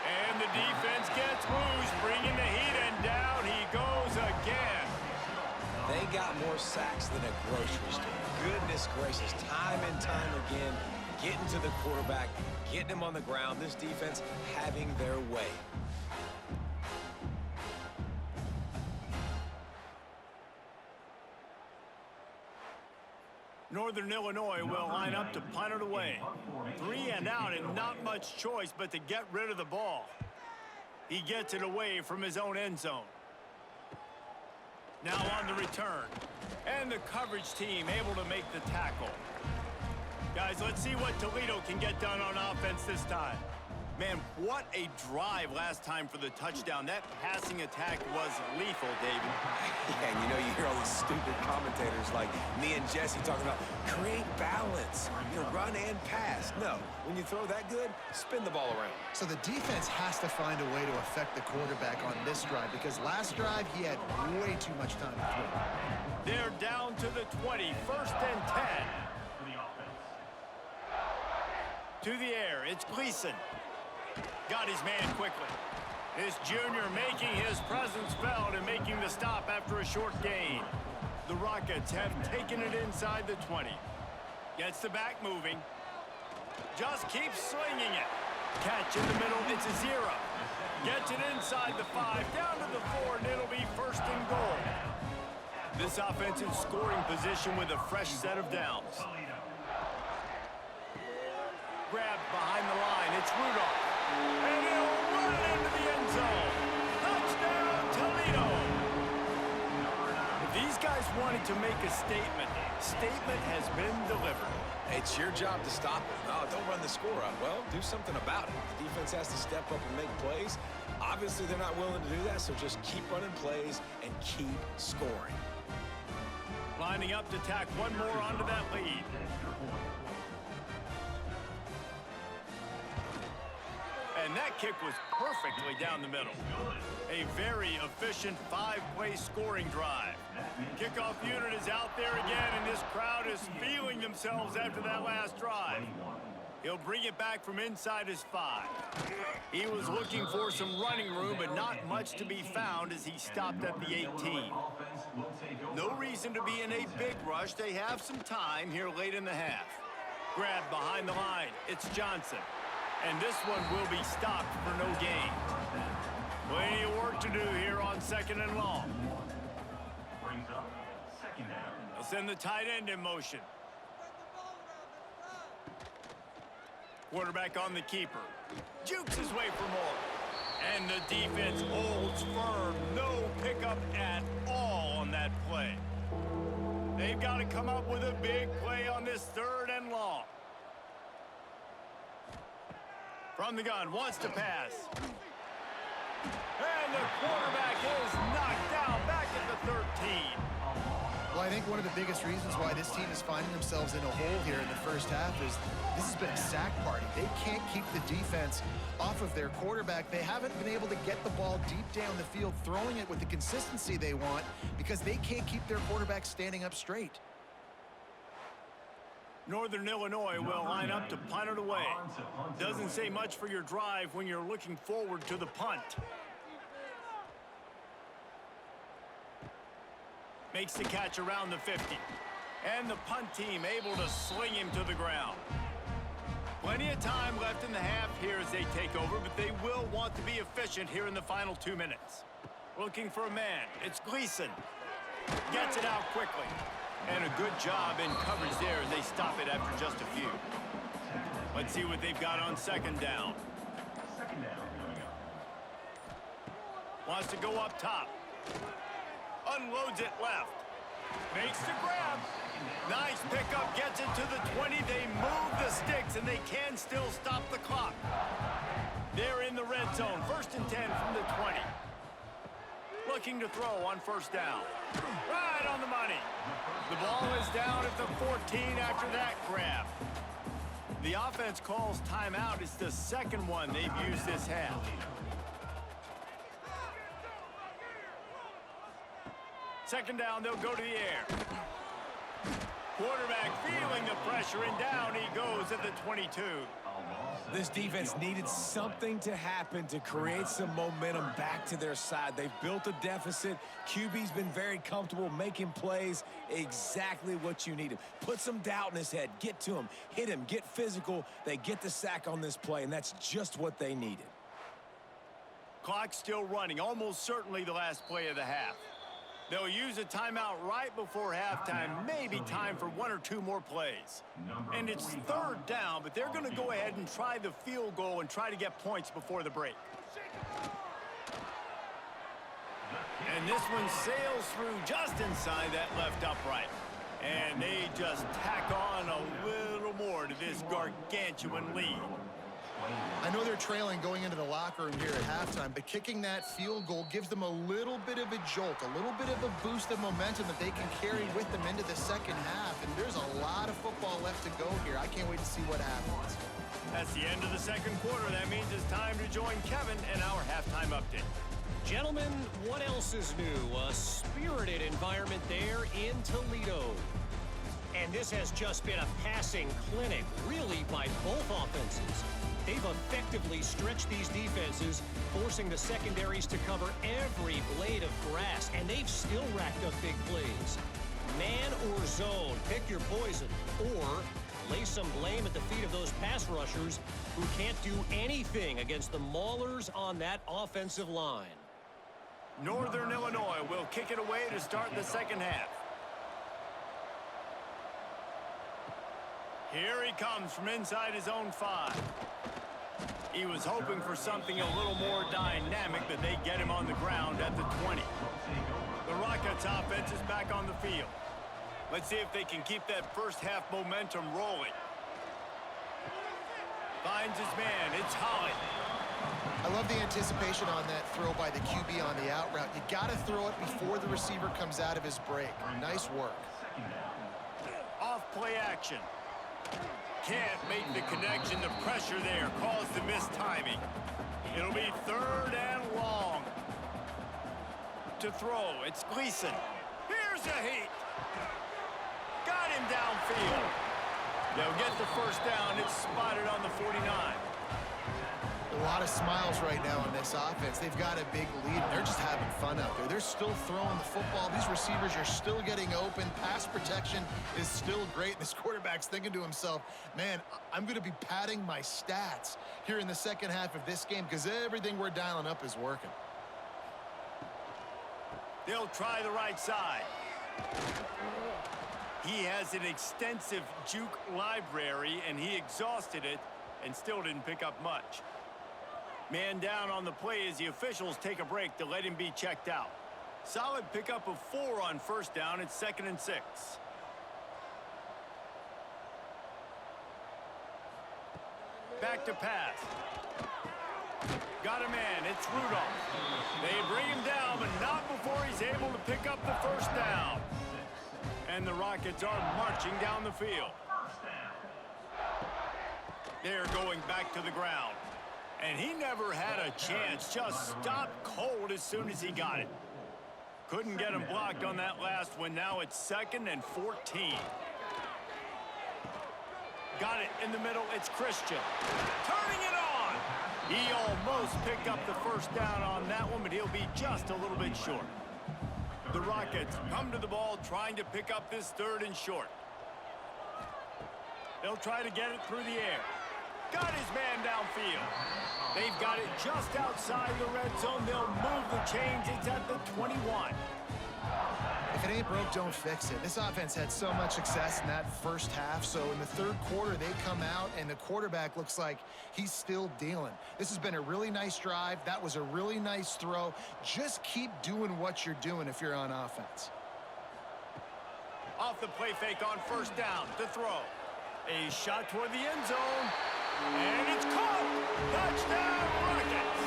And the defense gets loose, bringing the heat, and down he goes again. They got more sacks than a grocery store. Goodness gracious, time and time again, getting to the quarterback, getting him on the ground. This defense having their way. Northern Illinois will line up to punt it away. 3 and out and not much choice but to get rid of the ball. He gets it away from his own end zone. Now on the return. And the coverage team able to make the tackle. Guys, let's see what Toledo can get done on offense this time. Man, what a drive last time for the touchdown. That passing attack was lethal, David. Yeah, and you know, you hear all these stupid commentators like me and Jesse talking about create balance, run and pass. No, when you throw that good, spin the ball around. So the defense has to find a way to affect the quarterback on this drive because last drive he had way too much time to throw. They're down to the 20, 1st and 10. To the air, it's Gleason. Got his man quickly. This junior making his presence felt and making the stop after a short gain. The Rockets have taken it inside the 20. Gets the back moving. Just keeps slinging it. Catch in the middle, it's a 0. Gets it inside the 5, down to the 4, and it'll be 1st and goal. This offense in scoring position with a fresh set of downs. Grabbed behind the line, it's Rudolph. And he'll run it into the end zone. Touchdown, Toledo. If these guys wanted to make a statement has been delivered. It's your job to stop it. No, don't run the score up. Well, do something about it. The defense has to step up and make plays. Obviously, they're not willing to do that, so just keep running plays and keep scoring. Lining up to tack one more onto that lead. And that kick was perfectly down the middle. A very efficient 5-play scoring drive. Kickoff unit is out there again, and this crowd is feeling themselves after that last drive. He'll bring it back from inside his 5. He was looking for some running room, but not much to be found as he stopped at the 18. No reason to be in a big rush. They have some time here late in the half. Grabbed behind the line. It's Johnson. And this one will be stopped for no gain. Plenty of work to do here on 2nd and long. They'll send the tight end in motion. Quarterback on the keeper. Jukes his way for more. And the defense holds firm. No pickup at all on that play. They've got to come up with a big play on this 3rd and long. From the gun, wants to pass. And the quarterback is knocked down back at the 13. Well, I think one of the biggest reasons why this team is finding themselves in a hole here in the first half is this has been a sack party. They can't keep the defense off of their quarterback. They haven't been able to get the ball deep down the field, throwing it with the consistency they want because they can't keep their quarterback standing up straight. Northern Illinois will line up to punt it away. Doesn't say much for your drive when you're looking forward to the punt. Makes the catch around the 50. And the punt team able to sling him to the ground. Plenty of time left in the half here as they take over, but they will want to be efficient here in the final 2 minutes. Looking for a man. It's Gleason. Gets it out quickly. And a good job in coverage there as they stop it after just a few. Let's see what they've got on second down. Wants to go up top. Unloads it left. Makes the grab. Nice pickup. Gets it to the 20. They move the sticks, and they can still stop the clock. They're in the red zone. 1st and 10 from the 20. Looking to throw on first down. Right on the money. The ball is down at the 14 after that grab. The offense calls timeout. It's the second one they've used this half. Second down, they'll go to the air. Quarterback feeling the pressure, and down he goes at the 22. This defense needed something to happen to create some momentum back to their side. They've built a deficit. QB's been very comfortable making plays. Exactly what you needed. Put some doubt in his head. Get to him. Hit him. Get physical. They get the sack on this play, and that's just what they needed. Clock still running. Almost certainly the last play of the half. They'll use a timeout right before halftime. Maybe time for 1 or 2 more plays. And it's third down, but they're going to go ahead and try the field goal and try to get points before the break. And this one sails through just inside that left upright. And they just tack on a little more to this gargantuan lead. I know they're trailing going into the locker room here at halftime, but kicking that field goal gives them a little bit of a jolt, a little bit of a boost of momentum that they can carry with them into the second half. And there's a lot of football left to go here. I can't wait to see what happens. That's the end of the second quarter. That means it's time to join Kevin and our halftime update. Gentlemen, what else is new? A spirited environment there in Toledo. And this has just been a passing clinic, really, by both offenses. They've effectively stretched these defenses, forcing the secondaries to cover every blade of grass, and they've still racked up big plays. Man or zone, pick your poison, or lay some blame at the feet of those pass rushers who can't do anything against the maulers on that offensive line. Northern Illinois will kick it away to start the second half. Here he comes from inside his own 5. He was hoping for something a little more dynamic, but they get him on the ground at the 20. The Rockets offense is back on the field. Let's see if they can keep that first half momentum rolling. Finds his man. It's Holly. I love the anticipation on that throw by the QB on the out route. You got to throw it before the receiver comes out of his break. Nice work. Off play action. Can't make the connection. The pressure there caused the missed timing. It'll be third and long. To throw, it's Gleason. Here's a heat. Got him downfield. They'll get the first down. It's spotted on the 49. A lot of smiles right now on this offense. They've got a big lead. They're just having fun out there. They're still throwing the football. These receivers are still getting open. Pass protection is still great. This quarterback's thinking to himself, man, I'm going to be padding my stats here in the second half of this game because everything we're dialing up is working. They'll try the right side. He has an extensive juke library, and he exhausted it and still didn't pick up much. Man down on the play as the officials take a break to let him be checked out. Solid pickup of 4 on first down. It's 2nd and 6. Back to pass. Got a man. It's Rudolph. They bring him down, but not before he's able to pick up the first down. and the Rockets are marching down the field. They're going back to the ground. And he never had a chance. Just stopped cold as soon as he got it. Couldn't get him blocked on that last one. Now it's 2nd and 14. Got it in the middle. It's Christian. Turning it on. He almost picked up the first down on that one, but he'll be just a little bit short. The Rockets come to the ball trying to pick up this 3rd and short. They'll try to get it through the air. Got his man downfield. They've got it just outside the red zone. They'll move the chains. It's at the 21. If it ain't broke, don't fix it. This offense had so much success in that first half, so in the 3rd quarter, they come out, and the quarterback looks like he's still dealing. This has been a really nice drive. That was a really nice throw. Just keep doing what you're doing if you're on offense. Off the play fake on 1st down to throw. A shot toward the end zone. And it's caught! Touchdown, Rockets!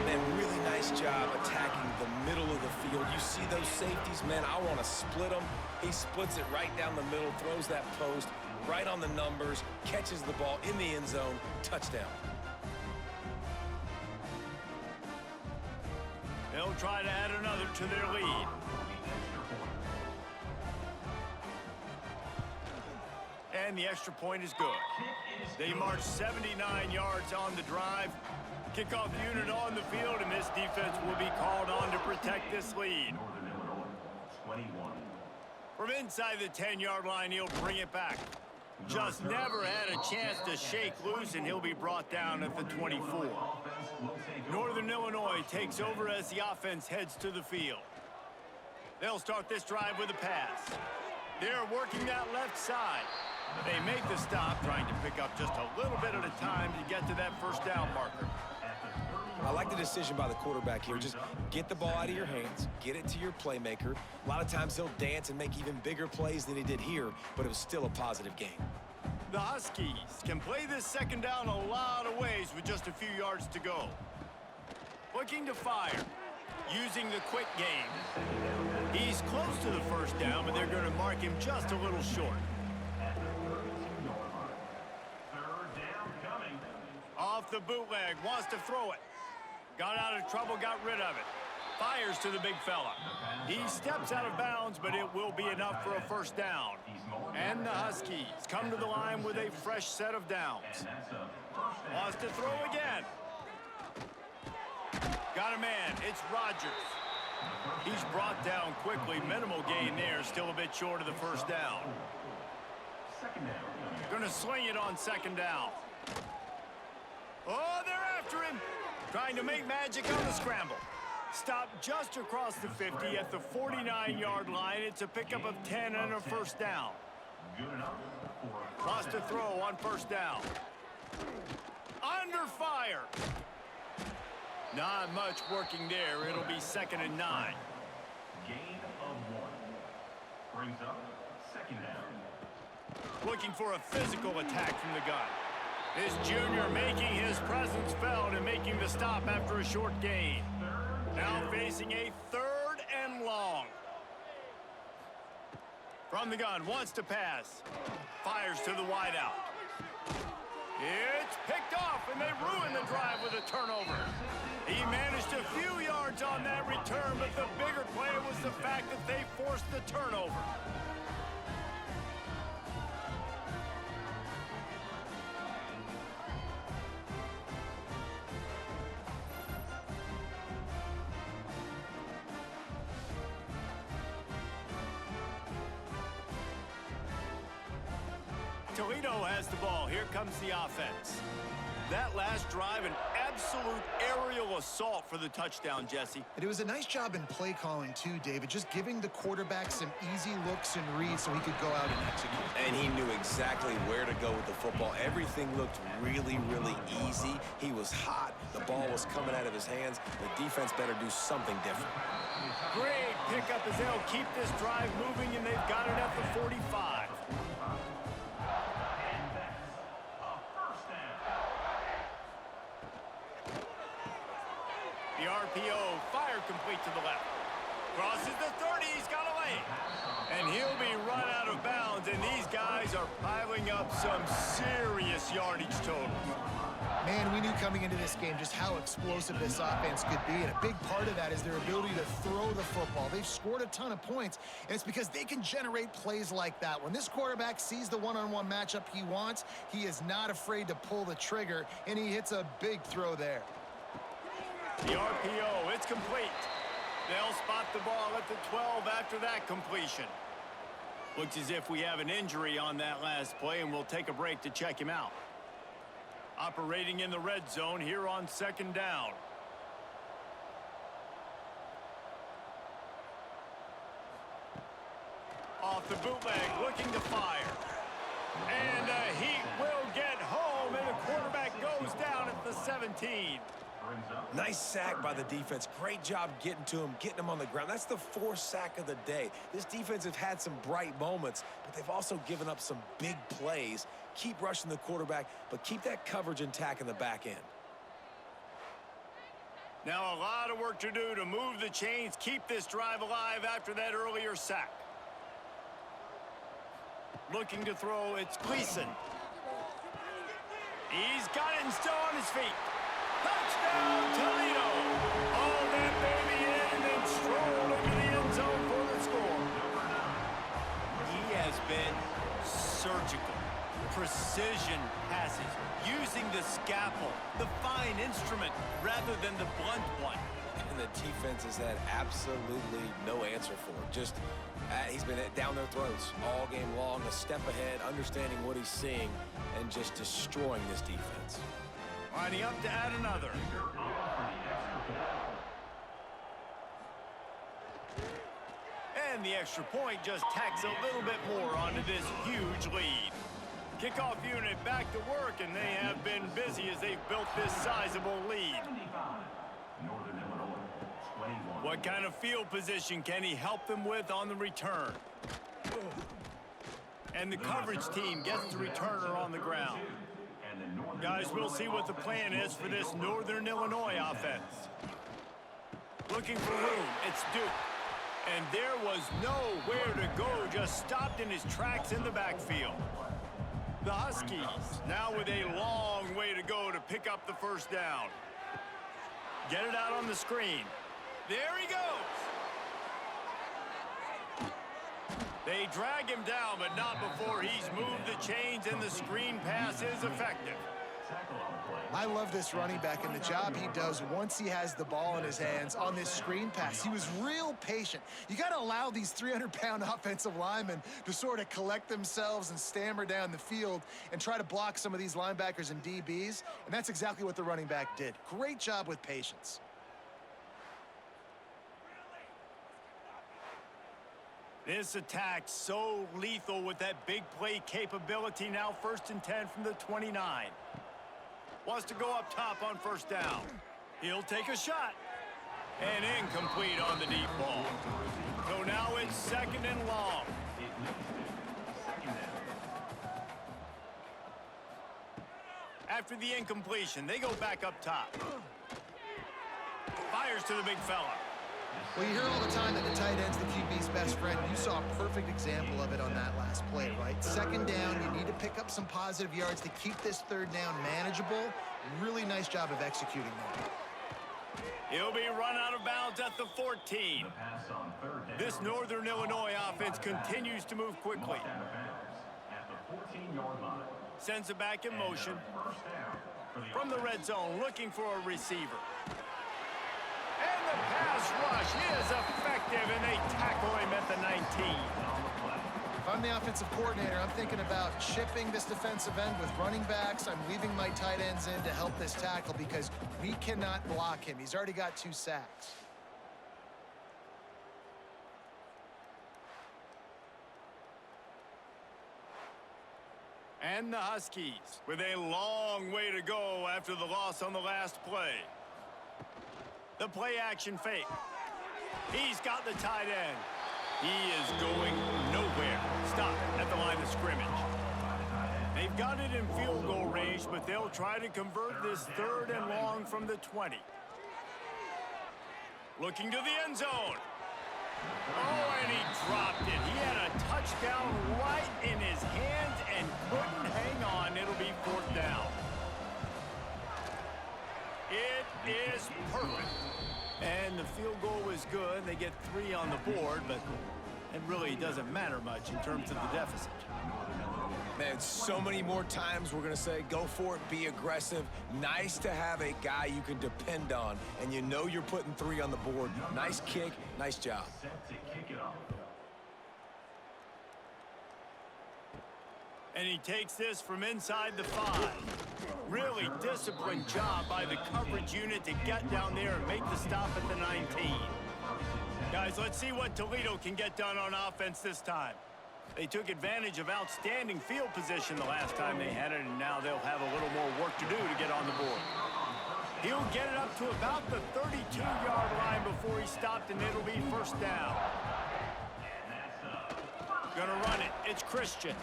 Man, really nice job attacking the middle of the field. You see those safeties, man, I want to split them. He splits it right down the middle, throws that post, right on the numbers, catches the ball in the end zone, touchdown. They'll try to add another to their lead. And the extra point is good. They march 79 yards on the drive. Kickoff unit on the field, and this defense will be called on to protect this lead. Northern Illinois, 21. From inside the 10-yard line, he'll bring it back. Just never had a chance to shake loose, and he'll be brought down at the 24. Northern Illinois takes over as the offense heads to the field. They'll start this drive with a pass. They're working that left side. They make the stop, trying to pick up just a little bit at a time to get to that 1st down marker. I like the decision by the quarterback here. Just get the ball out of your hands, get it to your playmaker. A lot of times he'll dance and make even bigger plays than he did here, but it was still a positive game. The Huskies can play this 2nd down a lot of ways with just a few yards to go. Looking to fire, using the quick game. He's close to the 1st down, but they're going to mark him just a little short. Off the bootleg, wants to throw it. Got out of trouble, got rid of it. Fires to the big fella. He steps out of bounds, but it will be enough for a 1st down. And the Huskies come to the line with a fresh set of downs. Wants to throw again. Got a man, it's Rogers. He's brought down quickly. Minimal gain there, still a bit short of the 1st down. Gonna sling it on 2nd down. Oh, they're after him. Trying to make magic on the scramble. Stopped just across the 50 at the 49-yard line. It's a pickup of 10 and a 1st down. Lost to throw on 1st down. Under fire. Not much working there. It'll be 2nd and 9. Gain of 1. Brings up 2nd down. Looking for a physical attack from the gun. This junior making his presence felt and making the stop after a short gain. Now facing a 3rd and long. From the gun, wants to pass. Fires to the wideout. It's picked off, and they ruin the drive with a turnover. He managed a few yards on that return, but the bigger play was the fact that they forced the turnover. Toledo has the ball. Here comes the offense. That last drive, an absolute aerial assault for the touchdown, Jesse. And it was a nice job in play calling, too, David, just giving the quarterback some easy looks and reads so he could go out and execute. And he knew exactly where to go with the football. Everything looked really, really easy. He was hot. The ball was coming out of his hands. The defense better do something different. Great pickup as they'll keep this drive moving, and they've got it at the 45. The RPO, fire complete to the left. Crosses the 30, he's got a play. And he'll be run out of bounds, and these guys are piling up some serious yardage totals. Man, we knew coming into this game just how explosive this offense could be, and a big part of that is their ability to throw the football. They've scored a ton of points, and it's because they can generate plays like that. When this quarterback sees the one-on-one matchup he wants, he is not afraid to pull the trigger, and he hits a big throw there. The RPO, it's complete. They'll spot the ball at the 12 after that completion. Looks as if we have an injury on that last play, and we'll take a break to check him out. Operating in the red zone here on second down. Off the bootleg, looking to fire. And he will get home, and the quarterback goes down at the 17. Nice sack by the defense. Great job getting to him, getting him on the ground. That's the fourth sack of the day. This defense has had some bright moments, but they've also given up some big plays. Keep rushing the quarterback, but keep that coverage intact in the back end. Now a lot of work to do to move the chains, keep this drive alive after that earlier sack. Looking to throw, it's Gleason. He's got it and still on his feet. Touchdown, Toledo! All that baby in and then strolled into the end zone for the score. He has been surgical. Precision passes, using the scalpel, the fine instrument, rather than the blunt one. And the defense has had absolutely no answer for it. Just, he's been down their throats all game long, a step ahead, understanding what he's seeing, and just destroying this defense. Lining up to add another. And the extra point just tacks a little bit more onto this huge lead. Kickoff unit back to work, and they have been busy as they've built this sizable lead. What kind of field position can he help them with on the return? And the coverage team gets the returner on the ground. Guys, we'll see what the plan is for this Northern Illinois offense. Looking for room, it's Duke. And there was nowhere to go, just stopped in his tracks in the backfield. The Huskies now with a long way to go to pick up the first down. Get it out on the screen. There he goes. They drag him down, but not before he's moved the chains, and the screen pass is effective. I love this running back and the job he does once he has the ball in his hands on this screen pass. He was real patient. You got to allow these 300-pound offensive linemen to sort of collect themselves and stammer down the field and try to block some of these linebackers and DBs, and that's exactly what the running back did. Great job with patience. This attack so lethal with that big play capability. Now 1st and 10 from the 29. Wants to go up top on first down. He'll take a shot. And incomplete on the deep ball. So now it's 2nd and long. After the incompletion, they go back up top. Fires to the big fella. Well, you hear all the time that the tight end's the QB's best friend. You saw a perfect example of it on that last play, right? 2nd down, you need to pick up some positive yards to keep this 3rd down manageable. Really nice job of executing that. He'll be run out of bounds at the 14. This Northern Illinois offense continues to move quickly. Sends it back in motion. From the red zone, looking for a receiver. And the pass rush is effective, and they tackle him at the 19. If I'm the offensive coordinator, I'm thinking about chipping this defensive end with running backs. I'm leaving my tight ends in to help this tackle because we cannot block him. He's already got 2 sacks. And the Huskies with a long way to go after the loss on the last play. The play action fake. He's got the tight end. He is going nowhere. Stop at the line of scrimmage. They've got it in field goal range, but they'll try to convert this 3rd and long from the 20. Looking to the end zone. Oh, and he dropped it. He had a touchdown right in his hands and couldn't hang on. It'll be 4th down. It is perfect. And the field goal was good. They get 3 on the board, but it really doesn't matter much in terms of the deficit. Man, so many more times we're going to say, go for it, be aggressive. Nice to have a guy you can depend on, and you know you're putting 3 on the board. Nice kick, nice job. Set to kick it off. And he takes this from inside the 5. Really disciplined job by the coverage unit to get down there and make the stop at the 19. Guys, let's see what Toledo can get done on offense this time. They took advantage of outstanding field position the last time they had it, and now they'll have a little more work to do to get on the board. He'll get it up to about the 32-yard line before he stopped, and it'll be 1st down. Gonna run it. It's Christian.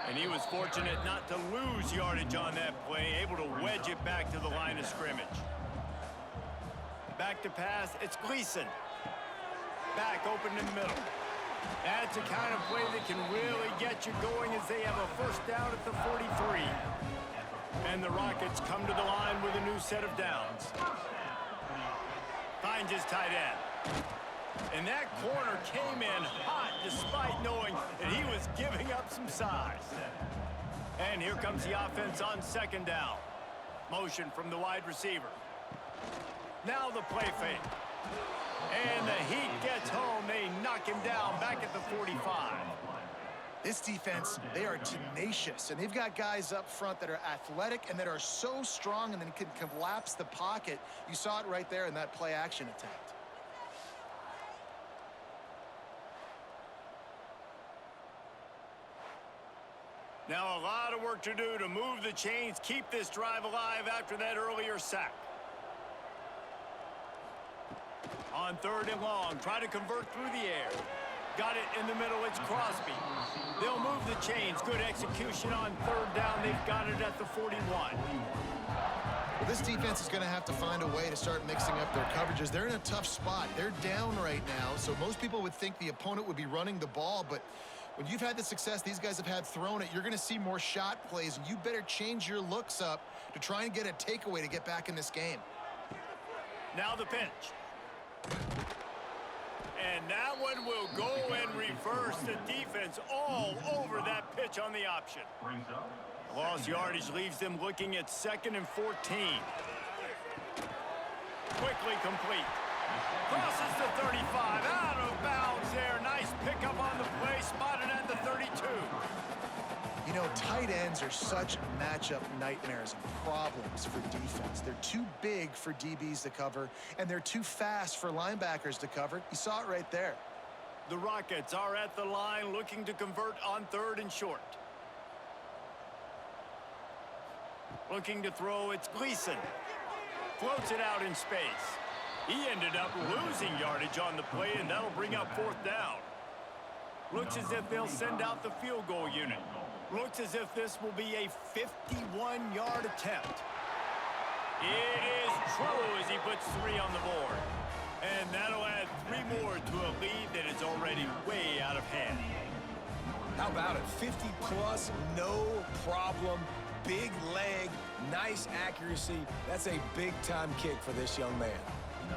And he was fortunate not to lose yardage on that play, able to wedge it back to the line of scrimmage. Back to pass, it's Gleason. Back open in the middle. That's a kind of play that can really get you going as they have a 1st down at the 43. And the Rockets come to the line with a new set of downs. Finds his tight end. And that corner came in hot despite knowing that he was giving up some size. And here comes the offense on 2nd down. Motion from the wide receiver. Now the play fake. And the Heat gets home. They knock him down back at the 45. This defense, they are tenacious, and they've got guys up front that are athletic and that are so strong and then can collapse the pocket. You saw it right there in that play action attempt. Now a lot of work to do to move the chains, keep this drive alive after that earlier sack. On 3rd and long, try to convert through the air. Got it in the middle, it's Crosby. They'll move the chains, good execution on 3rd down. They've got it at the 41. Well, this defense is going to have to find a way to start mixing up their coverages. They're in a tough spot. They're down right now, so most people would think the opponent would be running the ball, but when you've had the success these guys have had throwing it, you're going to see more shot plays, and you better change your looks up to try and get a takeaway to get back in this game. Now the pitch. And that one will go and reverse the defense all over that pitch on the option. Lost yardage leaves them looking at 2nd and 14. Quickly complete. Crosses the 35, out of bounds there. Nice pickup on the play, spotted at the 32. You know, tight ends are such matchup nightmares and problems for defense. They're too big for DBs to cover, and they're too fast for linebackers to cover. You saw it right there. The Rockets are at the line looking to convert on 3rd and short. Looking to throw, it's Gleason. Floats it out in space. He ended up losing yardage on the play, and that'll bring up 4th down. Looks as if they'll send out the field goal unit. Looks as if this will be a 51-yard attempt. It is true as he puts 3 on the board. And that'll add 3 more to a lead that is already way out of hand. How about it? 50-plus, no problem. Big leg, nice accuracy. That's a big-time kick for this young man.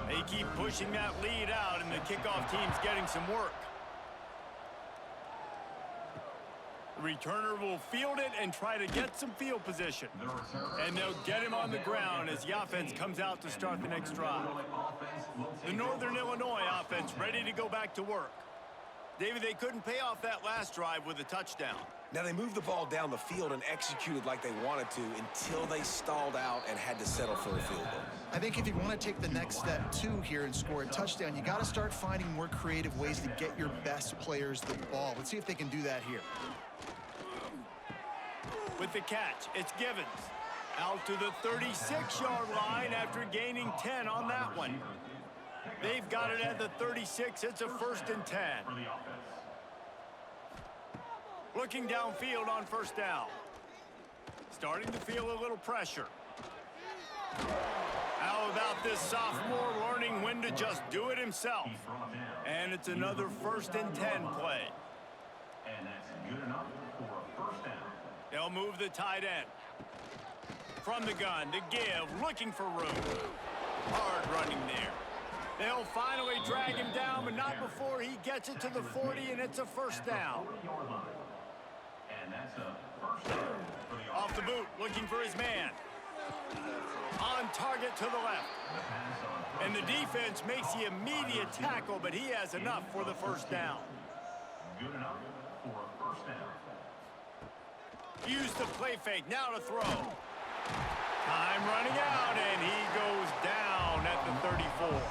They keep pushing that lead out, and the kickoff team's getting some work. The returner will field it and try to get some field position. And they'll get him on the ground as the offense comes out to start the next drive. The Northern Illinois offense ready to go back to work. David, they couldn't pay off that last drive with a touchdown. Now, they moved the ball down the field and executed like they wanted to until they stalled out and had to settle for a field goal. I think if you want to take the next step, too, here and score a touchdown, you got to start finding more creative ways to get your best players the ball. Let's see if they can do that here. With the catch, it's Givens. Out to the 36-yard line after gaining 10 on that one. They've got it at the 36. It's a 1st and 10. Looking downfield on 1st down. Starting to feel a little pressure. Out about this sophomore learning when to just do it himself. And it's another 1st and 10 play. And that's good enough for a first down. They'll move the tight end. From the gun, the give, looking for room. Hard running there. They'll finally drag him down, but not before he gets it to the 40, and it's a first down. And that's a first down for the Off the boot, looking for his man. On target to the left. And the defense makes the immediate tackle, but he has enough for the first down. Good enough for a first down. Use the play fake, now to throw. Time running out, and he goes down at the 34.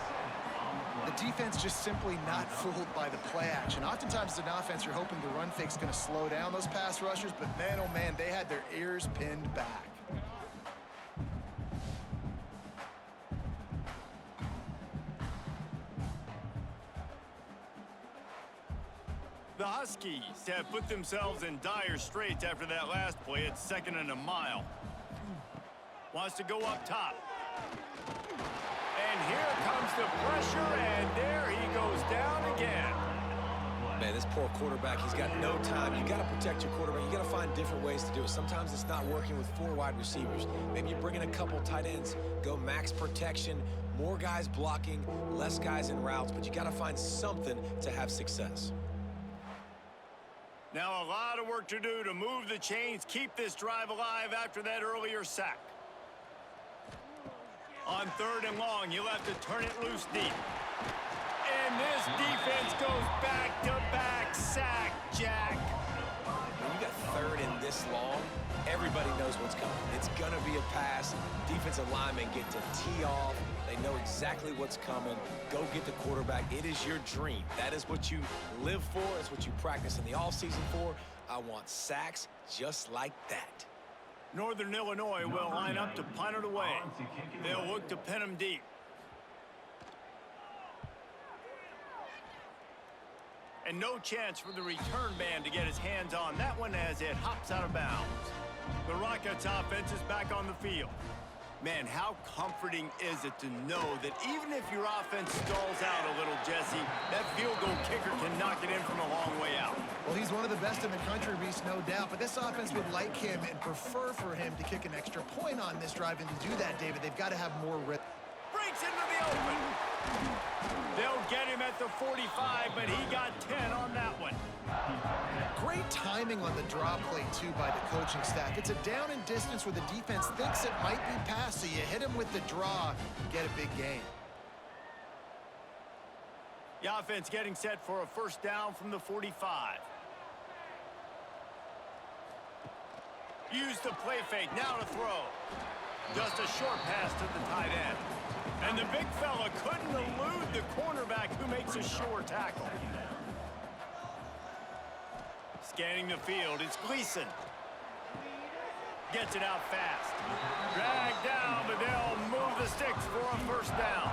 The defense just simply not fooled by the play action. Oftentimes, as an offense, you're hoping the run fake's going to slow down those pass rushers, but man, oh man, they had their ears pinned back. The Huskies have put themselves in dire straits after that last play. It's 2nd and a mile. Wants to go up top. And here comes the pressure, and there he goes down again. Man, this poor quarterback, he's got no time. You got to protect your quarterback. You got to find different ways to do it. Sometimes it's not working with 4 wide receivers. Maybe you bring in a couple tight ends, go max protection, more guys blocking, less guys in routes, but you got to find something to have success. Now a lot of work to do to move the chains, keep this drive alive after that earlier sack. On 3rd and long, you'll have to turn it loose deep. And this defense goes back-to-back sack, Jack. When you got 3rd and this long, everybody knows what's coming. It's going to be a pass. Defensive linemen get to tee off. They know exactly what's coming. Go get the quarterback. It is your dream. That is what you live for. It's what you practice in the offseason for. I want sacks just like that. Northern Illinois will line up to punt it away. They'll look to pin him deep. And no chance for the return man to get his hands on that one as it hops out of bounds. The Rockets offense is back on the field. Man, how comforting is it to know that even if your offense stalls out a little, Jesse, that field goal kicker can knock it in from a long way out. Well, he's one of the best in the country, Reese, no doubt, but this offense would like him and prefer for him to kick an extra point on this drive, and to do that, David, they've got to have more rhythm. Breaks into the open. They'll get him at the 45, but he got 10 on that one. Great timing on the draw play, too, by the coaching staff. It's a down and distance where the defense thinks it might be pass, so you hit him with the draw, get a big gain. The offense getting set for a first down from the 45. Use the play fake, now to throw. Just a short pass to the tight end. And the big fella couldn't elude the cornerback who makes a sure tackle. Scanning the field, it's Gleason. Gets it out fast. Dragged down, but they'll move the sticks for a first down.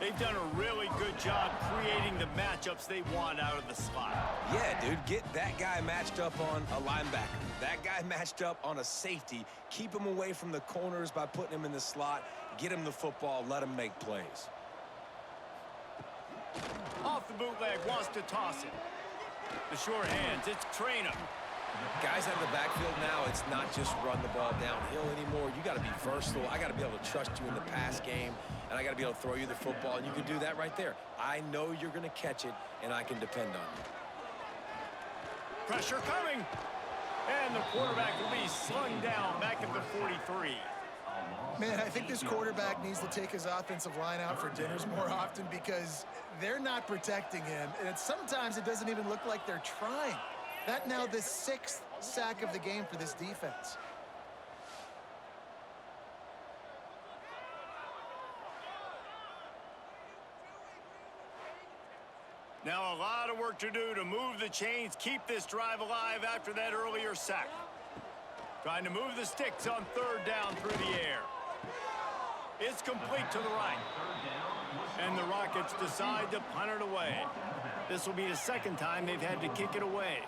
They've done a really good job creating the matchups they want out of the slot. Yeah, dude, get that guy matched up on a linebacker. That guy matched up on a safety. Keep him away from the corners by putting him in the slot. Get him the football, let him make plays. Off the bootleg, wants to toss it. The short hands, it's Trainer. Guys out of the backfield now, it's not just run the ball downhill anymore. You got to be versatile. I got to be able to trust you in the pass game, and I got to be able to throw you the football, and you can do that right there. I know you're going to catch it, and I can depend on you. Pressure coming. And the quarterback will be slung down back at the 43. Man, I think this quarterback needs to take his offensive line out for dinners more often because they're not protecting him. And sometimes it doesn't even look like they're trying. That now the 6th sack of the game for this defense. Now a lot of work to do to move the chains, keep this drive alive after that earlier sack. Trying to move the sticks on 3rd down through the air. It's complete to the right. And the Rockets decide to punt it away. This will be the 2nd time they've had to kick it away.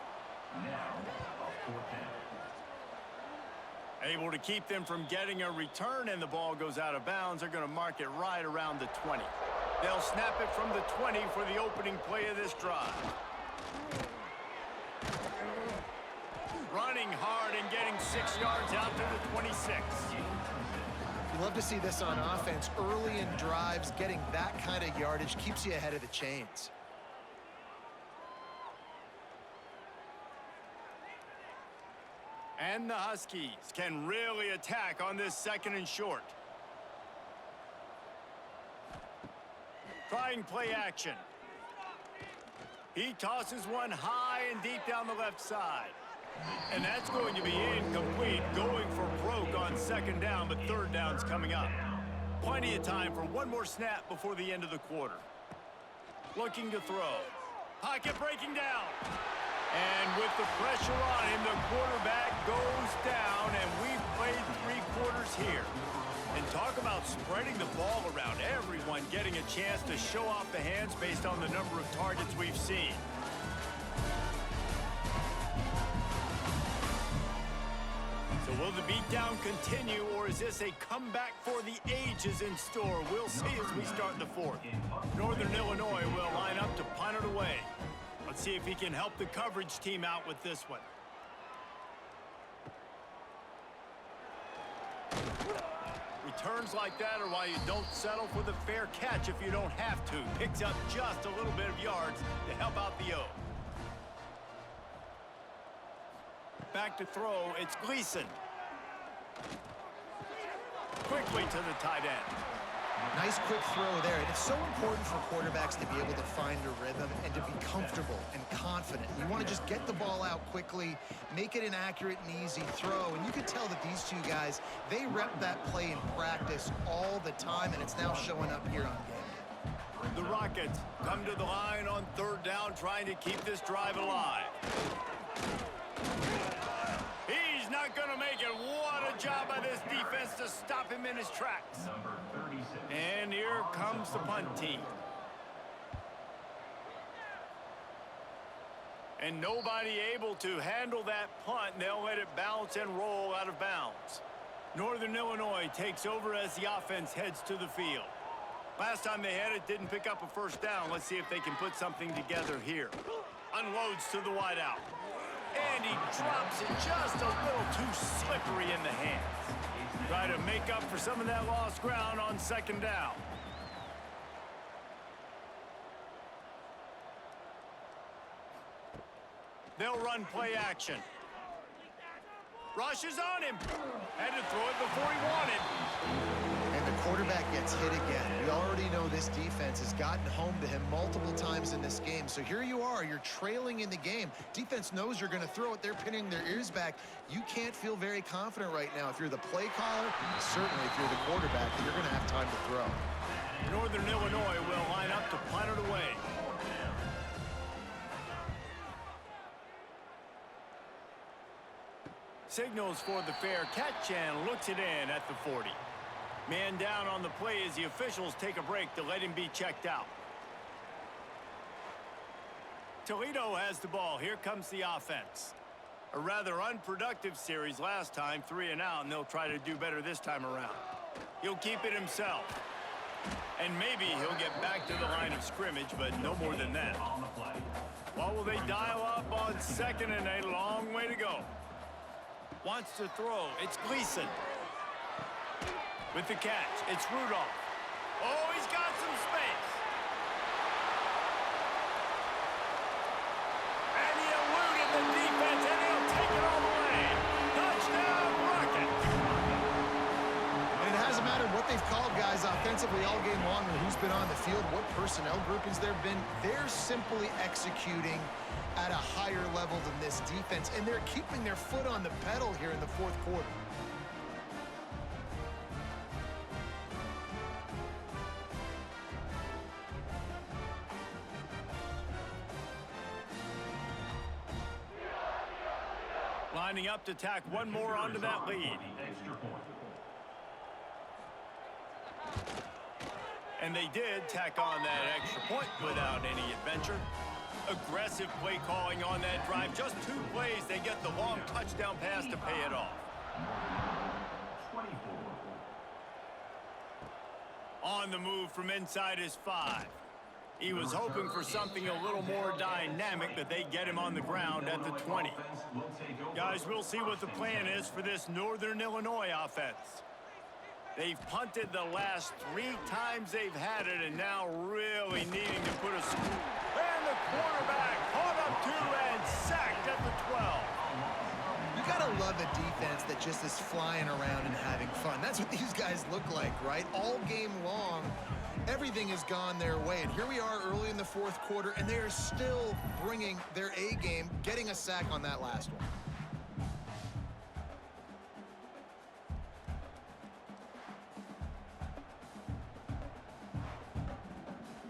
Able to keep them from getting a return, and the ball goes out of bounds. They're going to mark it right around the 20. They'll snap it from the 20 for the opening play of this drive. Running hard and getting 6 yards out to the 26. You love to see this on offense. Early in drives, getting that kind of yardage keeps you ahead of the chains. And the Huskies can really attack on this 2nd and short. Trying play action. He tosses one high and deep down the left side. And that's going to be incomplete, going for broke on 2nd down, but 3rd down's coming up. Plenty of time for one more snap before the end of the quarter. Looking to throw. Pocket breaking down. And with the pressure on him, the quarterback goes down, and we've played 3 quarters here. And talk about spreading the ball around, everyone getting a chance to show off the hands based on the number of targets we've seen. So will the beatdown continue, or is this a comeback for the ages in store? We'll see as we start the 4th. Northern Illinois will line up to punt it away. Let's see if he can help the coverage team out with this one. Returns like that are why you don't settle for the fair catch if you don't have to. Picks up just a little bit of yards to help out the O. Back to throw, it's Gleason. Quickly to the tight end. Nice quick throw there. And it's so important for quarterbacks to be able to find a rhythm and to be comfortable and confident. You want to just get the ball out quickly, make it an accurate and easy throw. And you can tell that these 2 guys, they rep that play in practice all the time, and it's now showing up here on game day. The Rockets come to the line on 3rd down, trying to keep this drive alive. He's not going to make it. What a job by this defense to stop him in his tracks. And here comes the punt team. And nobody able to handle that punt. They'll let it bounce and roll out of bounds. Northern Illinois takes over as the offense heads to the field. Last time they had it, didn't pick up a 1st down. Let's see if they can put something together here. Unloads to the wideout. And he drops it just a little too slippery in the hands. Try to make up for some of that lost ground on 2nd down. They'll run play action. Rushes on him. Had to throw it before he wanted. And the quarterback gets hit again. We already know this defense has gotten home to him multiple times in this game. So here you are, you're trailing in the game. Defense knows you're going to throw it. They're pinning their ears back. You can't feel very confident right now. If you're the play caller, certainly if you're the quarterback, you're going to have time to throw. Northern Illinois will line up to punt it away. Signals for the fair catch and looks it in at the 40. Man down on the play as the officials take a break to let him be checked out. Toledo has the ball. Here comes the offense. A rather unproductive series last time, 3 and out, and they'll try to do better this time around. He'll keep it himself. And maybe he'll get back to the line of scrimmage, but no more than that. What will they dial up on 2nd and a long way to go? Wants to throw. It's Gleason. With the catch, it's Rudolph. Oh, he's got some space. And he eluded the defense, and he'll take it all the way. Touchdown, Rockets. And it hasn't mattered what they've called guys offensively all game long or who's been on the field, what personnel groupings there have been. They're simply executing at a higher level than this defense, and they're keeping their foot on the pedal here in the 4th quarter. Lining up to tack one more onto that lead. And they did tack on that extra point without any adventure. Aggressive play calling on that drive. Just 2 plays, they get the long touchdown pass to pay it off. 24. On the move from inside his 5. He was hoping for something a little more dynamic, but they get him on the ground at the 20. Guys, we'll see what the plan is for this Northern Illinois offense. They've punted the last 3 times they've had it, and now really needing to put a score. And the quarterback caught up 2 and sacked at the 12. You gotta love a defense that just is flying around and having fun. That's what these guys look like, right? All game long, everything has gone their way. And here we are early in the 4th quarter, and they are still bringing their A game, getting a sack on that last one.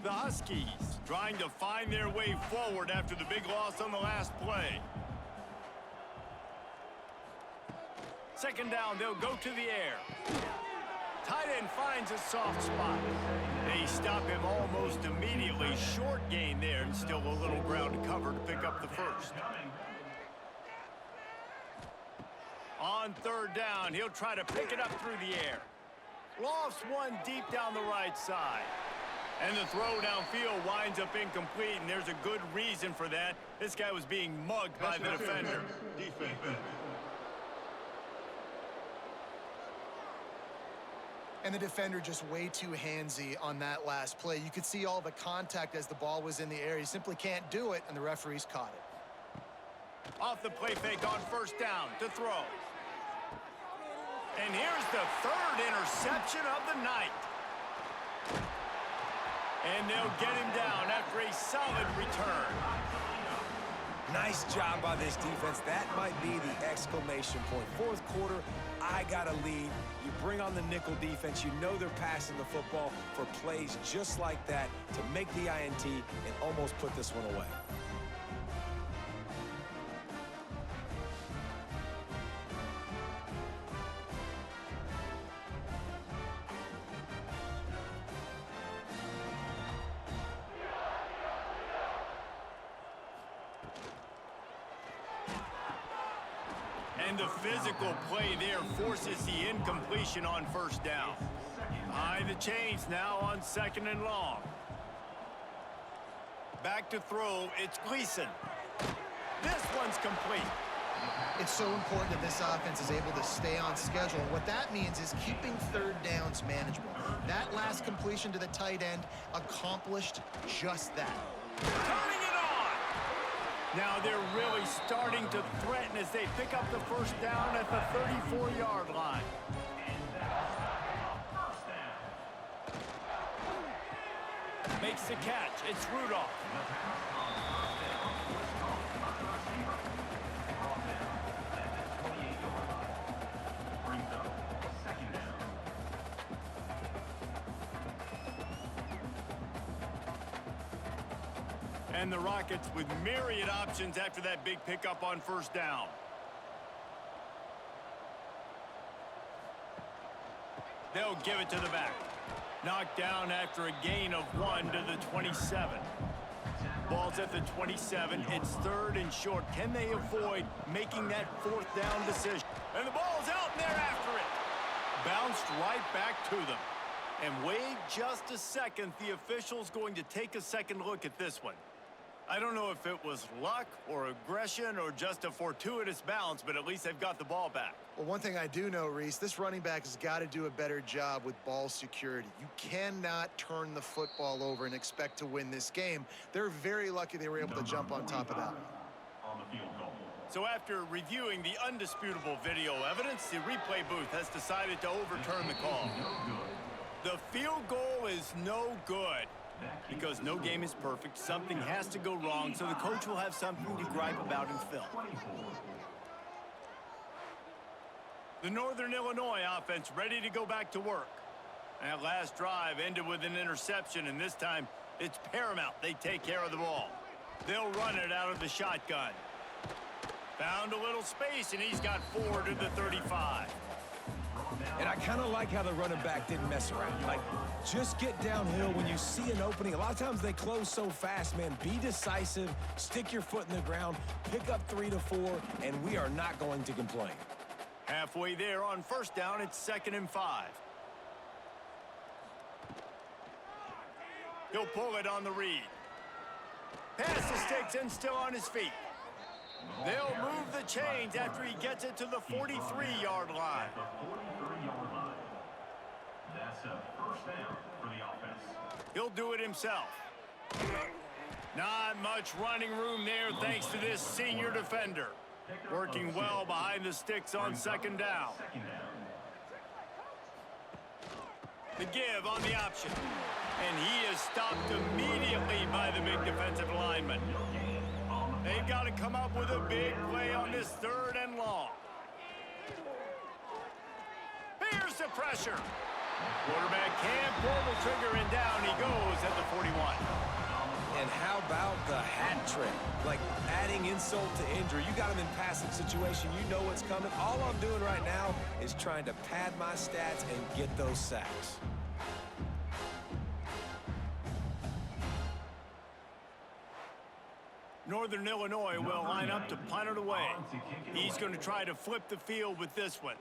The Huskies trying to find their way forward after the big loss on the last play. 2nd down, they'll go to the air. Tight end finds a soft spot. They stop him almost immediately. Short gain there, and still a little ground to cover to pick up the 1st. On 3rd down, he'll try to pick it up through the air. Lofts one deep down the right side. And the throw downfield winds up incomplete, and there's a good reason for that. This guy was being mugged by the defender. And the defender just way too handsy on that last play. You could see all the contact as the ball was in the air. He simply can't do it, and the referees caught it. Off the play fake on 1st down to throw. And here's the 3rd interception of the night. And they'll get him down after a solid return. Nice job by this defense. That might be the exclamation point. 4th quarter, I got a lead. You bring on the nickel defense. You know they're passing the football for plays just like that to make the INT and almost put this one away. And the physical play there forces the incompletion on 1st down. Behind the chains now on 2nd and long. Back to throw, it's Gleason. This one's complete. It's so important that this offense is able to stay on schedule. What that means is keeping 3rd downs manageable. That last completion to the tight end accomplished just that. Turning it on! Now they're really starting to threaten as they pick up the 1st down at the 34-yard line. Makes the catch. It's Rudolph. And the Rockets with myriad options after that big pickup on 1st down. They'll give it to the back. Knocked down after a gain of 1 to the 27. Ball's at the 27. It's 3rd and short. Can they avoid making that 4th down decision? And the ball's out, and they're after it. Bounced right back to them. And wait just a second. The official's going to take a second look at this one. I don't know if it was luck or aggression or just a fortuitous bounce, but at least they've got the ball back. Well, one thing I do know, Reese, this running back has got to do a better job with ball security. You cannot turn the football over and expect to win this game. They're very lucky they were able to jump on top of that. On the field goal. So after reviewing the undisputable video evidence, the replay booth has decided to overturn the call. The field goal is no good. Because no game is perfect, something has to go wrong, so the coach will have something to gripe about in film. The Northern Illinois offense ready to go back to work. That last drive ended with an interception, and this time it's paramount they take care of the ball. They'll run it out of the shotgun. Found a little space, and he's got 4 to the 35. And I kind of like how the running back didn't mess around. Like, just get downhill when you see an opening. A lot of times they close so fast, man. Be decisive, stick your foot in the ground, pick up 3 to 4, and we are not going to complain. Halfway there on first down, it's 2nd and 5. He'll pull it on the read. Pass the sticks and still on his feet. They'll move the chains after he gets it to the 43-yard line. That's a first down for the offense. He'll do it himself. Not much running room there thanks to this senior defender. Working well behind the sticks on 2nd down. The give on the option. And he is stopped immediately by the big defensive lineman. They've got to come up with a big play on this 3rd and long. Here's the pressure. Quarterback can't pull the trigger, and down he goes at the 41. And how about the hat trick? Like adding insult to injury. You got him in passing situation. You know what's coming. All I'm doing right now is trying to pad my stats and get those sacks. Northern Illinois will line up to punt it away. He's going to try to flip the field with this one.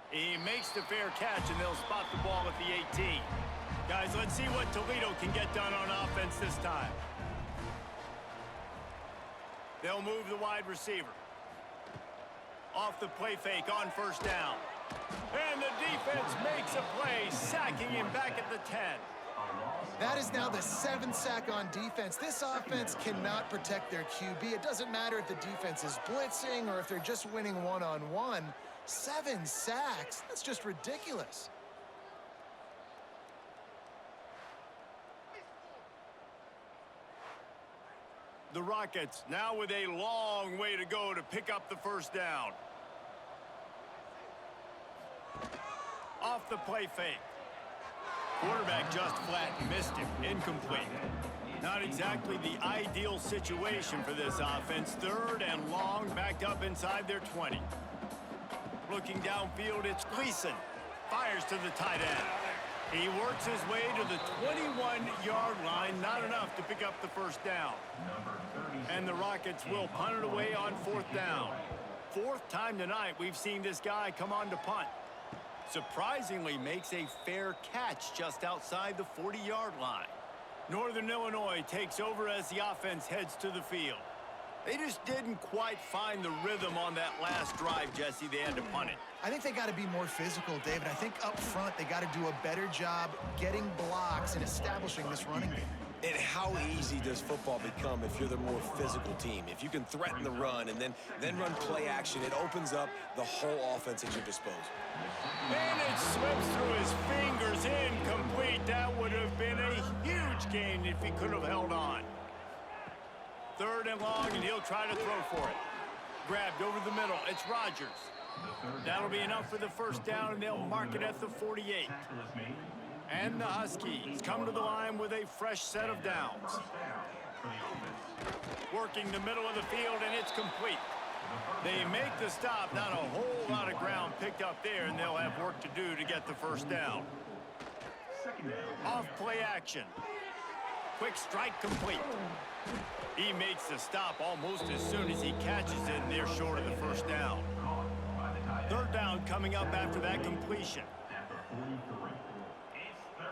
He makes the fair catch, and they'll spot the ball at the 18. Guys, let's see what Toledo can get done on offense this time. They'll move the wide receiver. Off the play fake on first down. And the defense makes a play, sacking him back at the 10. That is now the 7th sack on defense. This offense cannot protect their QB. It doesn't matter if the defense is blitzing or if they're just winning one-on-one. 7 sacks? That's just ridiculous. The Rockets now with a long way to go to pick up the first down. Off the play fake. Quarterback just flat missed him. Incomplete. Not exactly the ideal situation for this offense. 3rd and long, backed up inside their 20. Looking downfield, it's Gleason. Fires to the tight end. He works his way to the 21-yard line. Not enough to pick up the first down. And the Rockets will punt it away on 4th down. 4th time tonight we've seen this guy come on to punt. Surprisingly makes a fair catch just outside the 40-yard line. Northern Illinois takes over as the offense heads to the field. They just didn't quite find the rhythm on that last drive, Jesse. They had to punt it. I think they got to be more physical, David. I think up front they got to do a better job getting blocks and establishing this running game. And how easy does football become if you're the more physical team? If you can threaten the run and then run play action, it opens up the whole offense at your disposal. And it slips through his fingers, incomplete. That would have been a huge gain if he could have held on. 3rd and long, and he'll try to throw for it. Grabbed over the middle. It's Rogers. That'll be enough for the first down, and they'll mark it at the 48. And the Huskies come to the line with a fresh set of downs. Working the middle of the field, and it's complete. They make the stop. Not a whole lot of ground picked up there, and they'll have work to do to get the first down. Off play action. Quick strike complete. He makes the stop almost as soon as he catches it, and they're short of the first down. 3rd down coming up after that completion.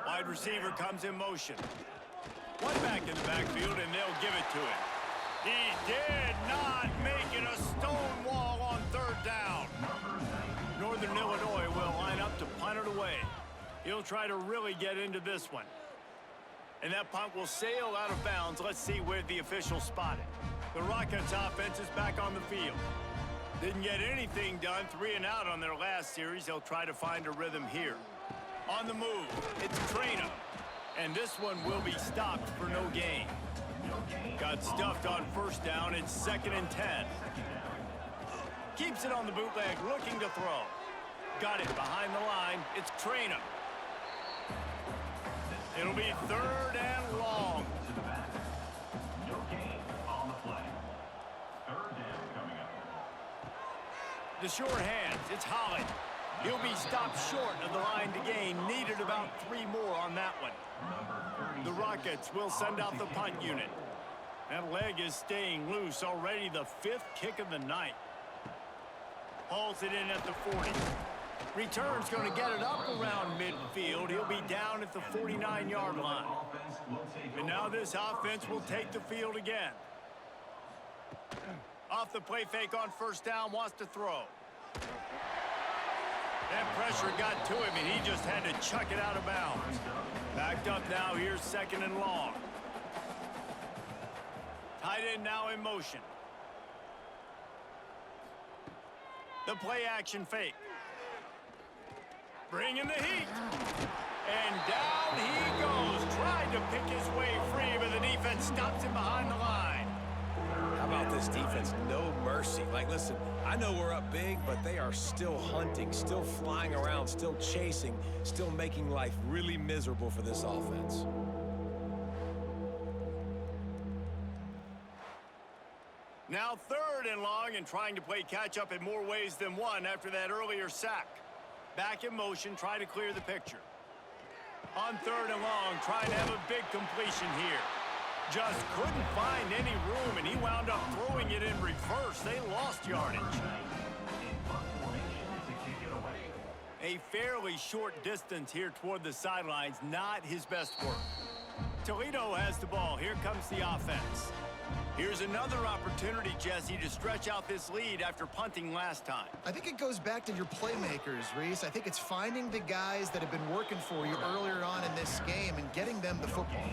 Wide receiver comes in motion. One back in the backfield, and they'll give it to him. He did not make it a stone wall on 3rd down. Northern Illinois will line up to punt it away. He'll try to really get into this one. And that punt will sail out of bounds. Let's see where the official spot it. The Rockets offense is back on the field. Didn't get anything done. 3 and out on their last series. They'll try to find a rhythm here. On the move, it's Traina. And this one will be stopped for no gain. Got stuffed on first down. It's 2nd and 10. Keeps it on the bootleg, looking to throw. Got it behind the line. It's Traina. It'll be 3rd and long. No gain on the play. 3rd down coming up. The short hands, it's Holland. He'll be stopped short of the line to gain. Needed about 3 more on that one. The Rockets will send out the punt unit. That leg is staying loose. Already the 5th kick of the night. Hauls it in at the 40. Return's going to get it up around midfield. He'll be down at the 49-yard line. And now this offense will take the field again. Off the play fake on first down, wants to throw. That pressure got to him, and he just had to chuck it out of bounds. Backed up now, here's 2nd and long. Tight end now in motion. The play action fake. Bringing the heat. And down he goes. Tried to pick his way free, but the defense stops him behind the line. How about this defense? No mercy. Like, listen, I know we're up big, but they are still hunting, still flying around, still chasing, still making life really miserable for this offense. Now 3rd and long, and trying to play catch-up in more ways than one after that earlier sack. Back in motion, try to clear the picture. On 3rd and long, trying to have a big completion here. Just couldn't find any room, and he wound up throwing it in reverse. They lost yardage. A fairly short distance here toward the sidelines, not his best work. Toledo has the ball. Here comes the offense. Here's another opportunity, Jesse, to stretch out this lead after punting last time. I think it goes back to your playmakers, Reese. I think it's finding the guys that have been working for you earlier on in this game and getting them the football.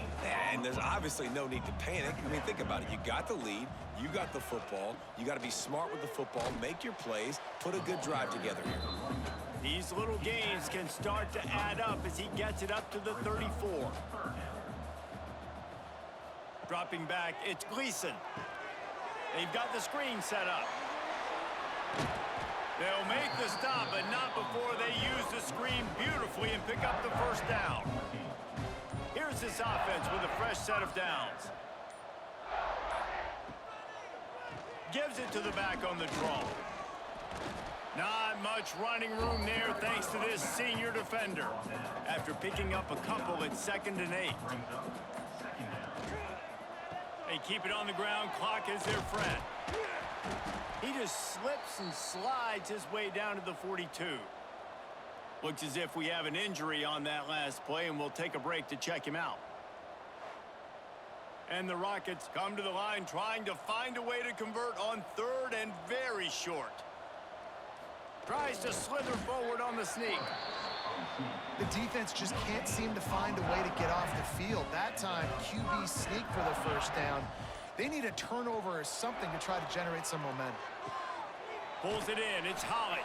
And there's obviously no need to panic. I mean, think about it. You got the lead. You got the football. You got to be smart with the football, make your plays, put a good drive together here. These little gains can start to add up as he gets it up to the 34. Dropping back, it's Gleason. They've got the screen set up. They'll make the stop, but not before they use the screen beautifully and pick up the first down. Here's this offense with a fresh set of downs. Gives it to the back on the draw. Not much running room there thanks to this senior defender. After picking up a couple at 2nd and 8. They keep it on the ground. Clock is their friend. He just slips and slides his way down to the 42. Looks as if we have an injury on that last play, and we'll take a break to check him out. And the Rockets come to the line trying to find a way to convert on 3rd and very short. Tries to slither forward on the sneak. The defense just can't seem to find a way to get off the field. That time, QB sneak for the first down. They need a turnover or something to try to generate some momentum. Pulls it in. It's Holly.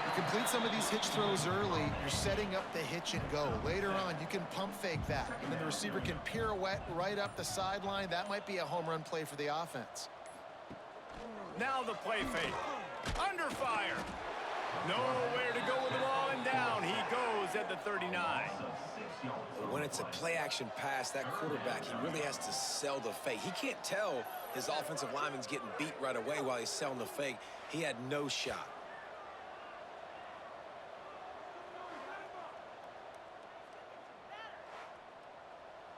You complete some of these hitch throws early, you're setting up the hitch and go. Later on, you can pump fake that, and then the receiver can pirouette right up the sideline. That might be a home run play for the offense. Now the play fake. Under fire. Nowhere to go with the ball, and down he goes at the 39. When it's a play-action pass, that quarterback, he really has to sell the fake. He can't tell his offensive lineman's getting beat right away while he's selling the fake. He had no shot.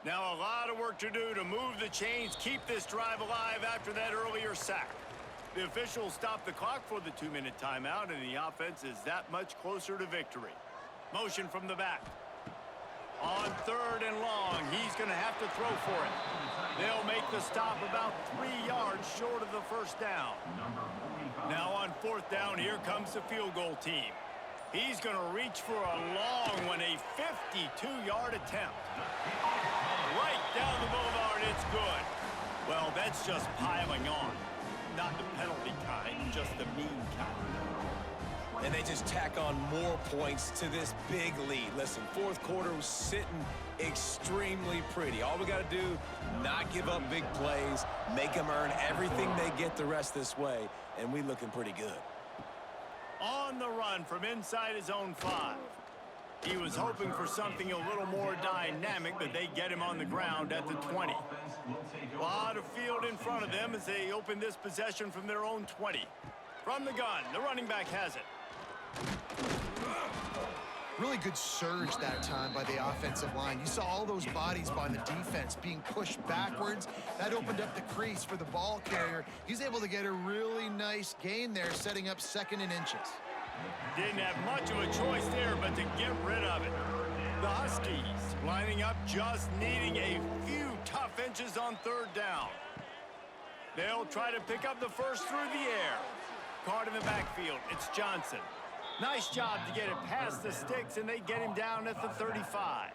Now a lot of work to do to move the chains, keep this drive alive after that earlier sack. The officials stop the clock for the 2-minute timeout, and the offense is that much closer to victory. Motion from the back. On 3rd and long, he's going to have to throw for it. They'll make the stop about 3 yards short of the first down. Now on 4th down, here comes the field goal team. He's going to reach for a long one, a 52-yard attempt. Right down the boulevard, it's good. Well, that's just piling on. Not the penalty kind, just the mean kind. And they just tack on more points to this big lead. Listen, 4th quarter was sitting extremely pretty. All we got to do, not give up big plays, make them earn everything they get the rest this way, and we looking pretty good. On the run from inside his own 5. He was hoping for something a little more dynamic, but they get him on the ground at the 20. A lot of field in front of them as they open this possession from their own 20. From the gun, the running back has it. Really good surge that time by the offensive line. You saw all those bodies by the defense being pushed backwards. That opened up the crease for the ball carrier. He's able to get a really nice gain there, setting up 2nd and inches. Didn't have much of a choice there, but to get rid of it. The Huskies lining up, just needing a few tough inches on 3rd down. They'll try to pick up the first through the air. Caught in the backfield, it's Johnson. Nice job to get it past the sticks, and they get him down at the 35.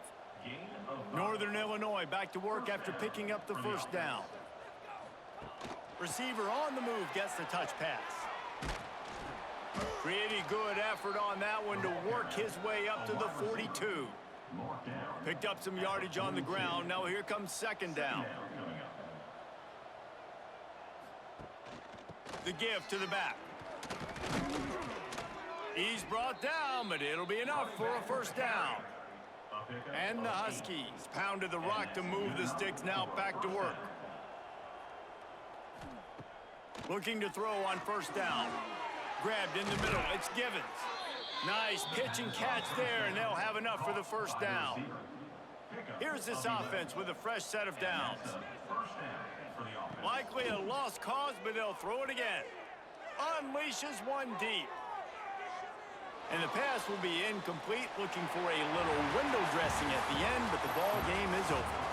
Northern Illinois back to work after picking up the 1st down. Receiver on the move gets the touch pass. Pretty good effort on that one to work his way up to the 42. Picked up some yardage on the ground. Now here comes 2nd down. The give to the back. He's brought down, but it'll be enough for a 1st down. And the Huskies pounded the rock to move the sticks, now back to work. Looking to throw on 1st down. Grabbed in the middle, it's Givens. Nice pitch and catch there, and they'll have enough for the 1st down. Here's this offense with a fresh set of downs. Likely a lost cause, but they'll throw it again. Unleashes one deep. And the pass will be incomplete, looking for a little window dressing at the end, but the ball game is over.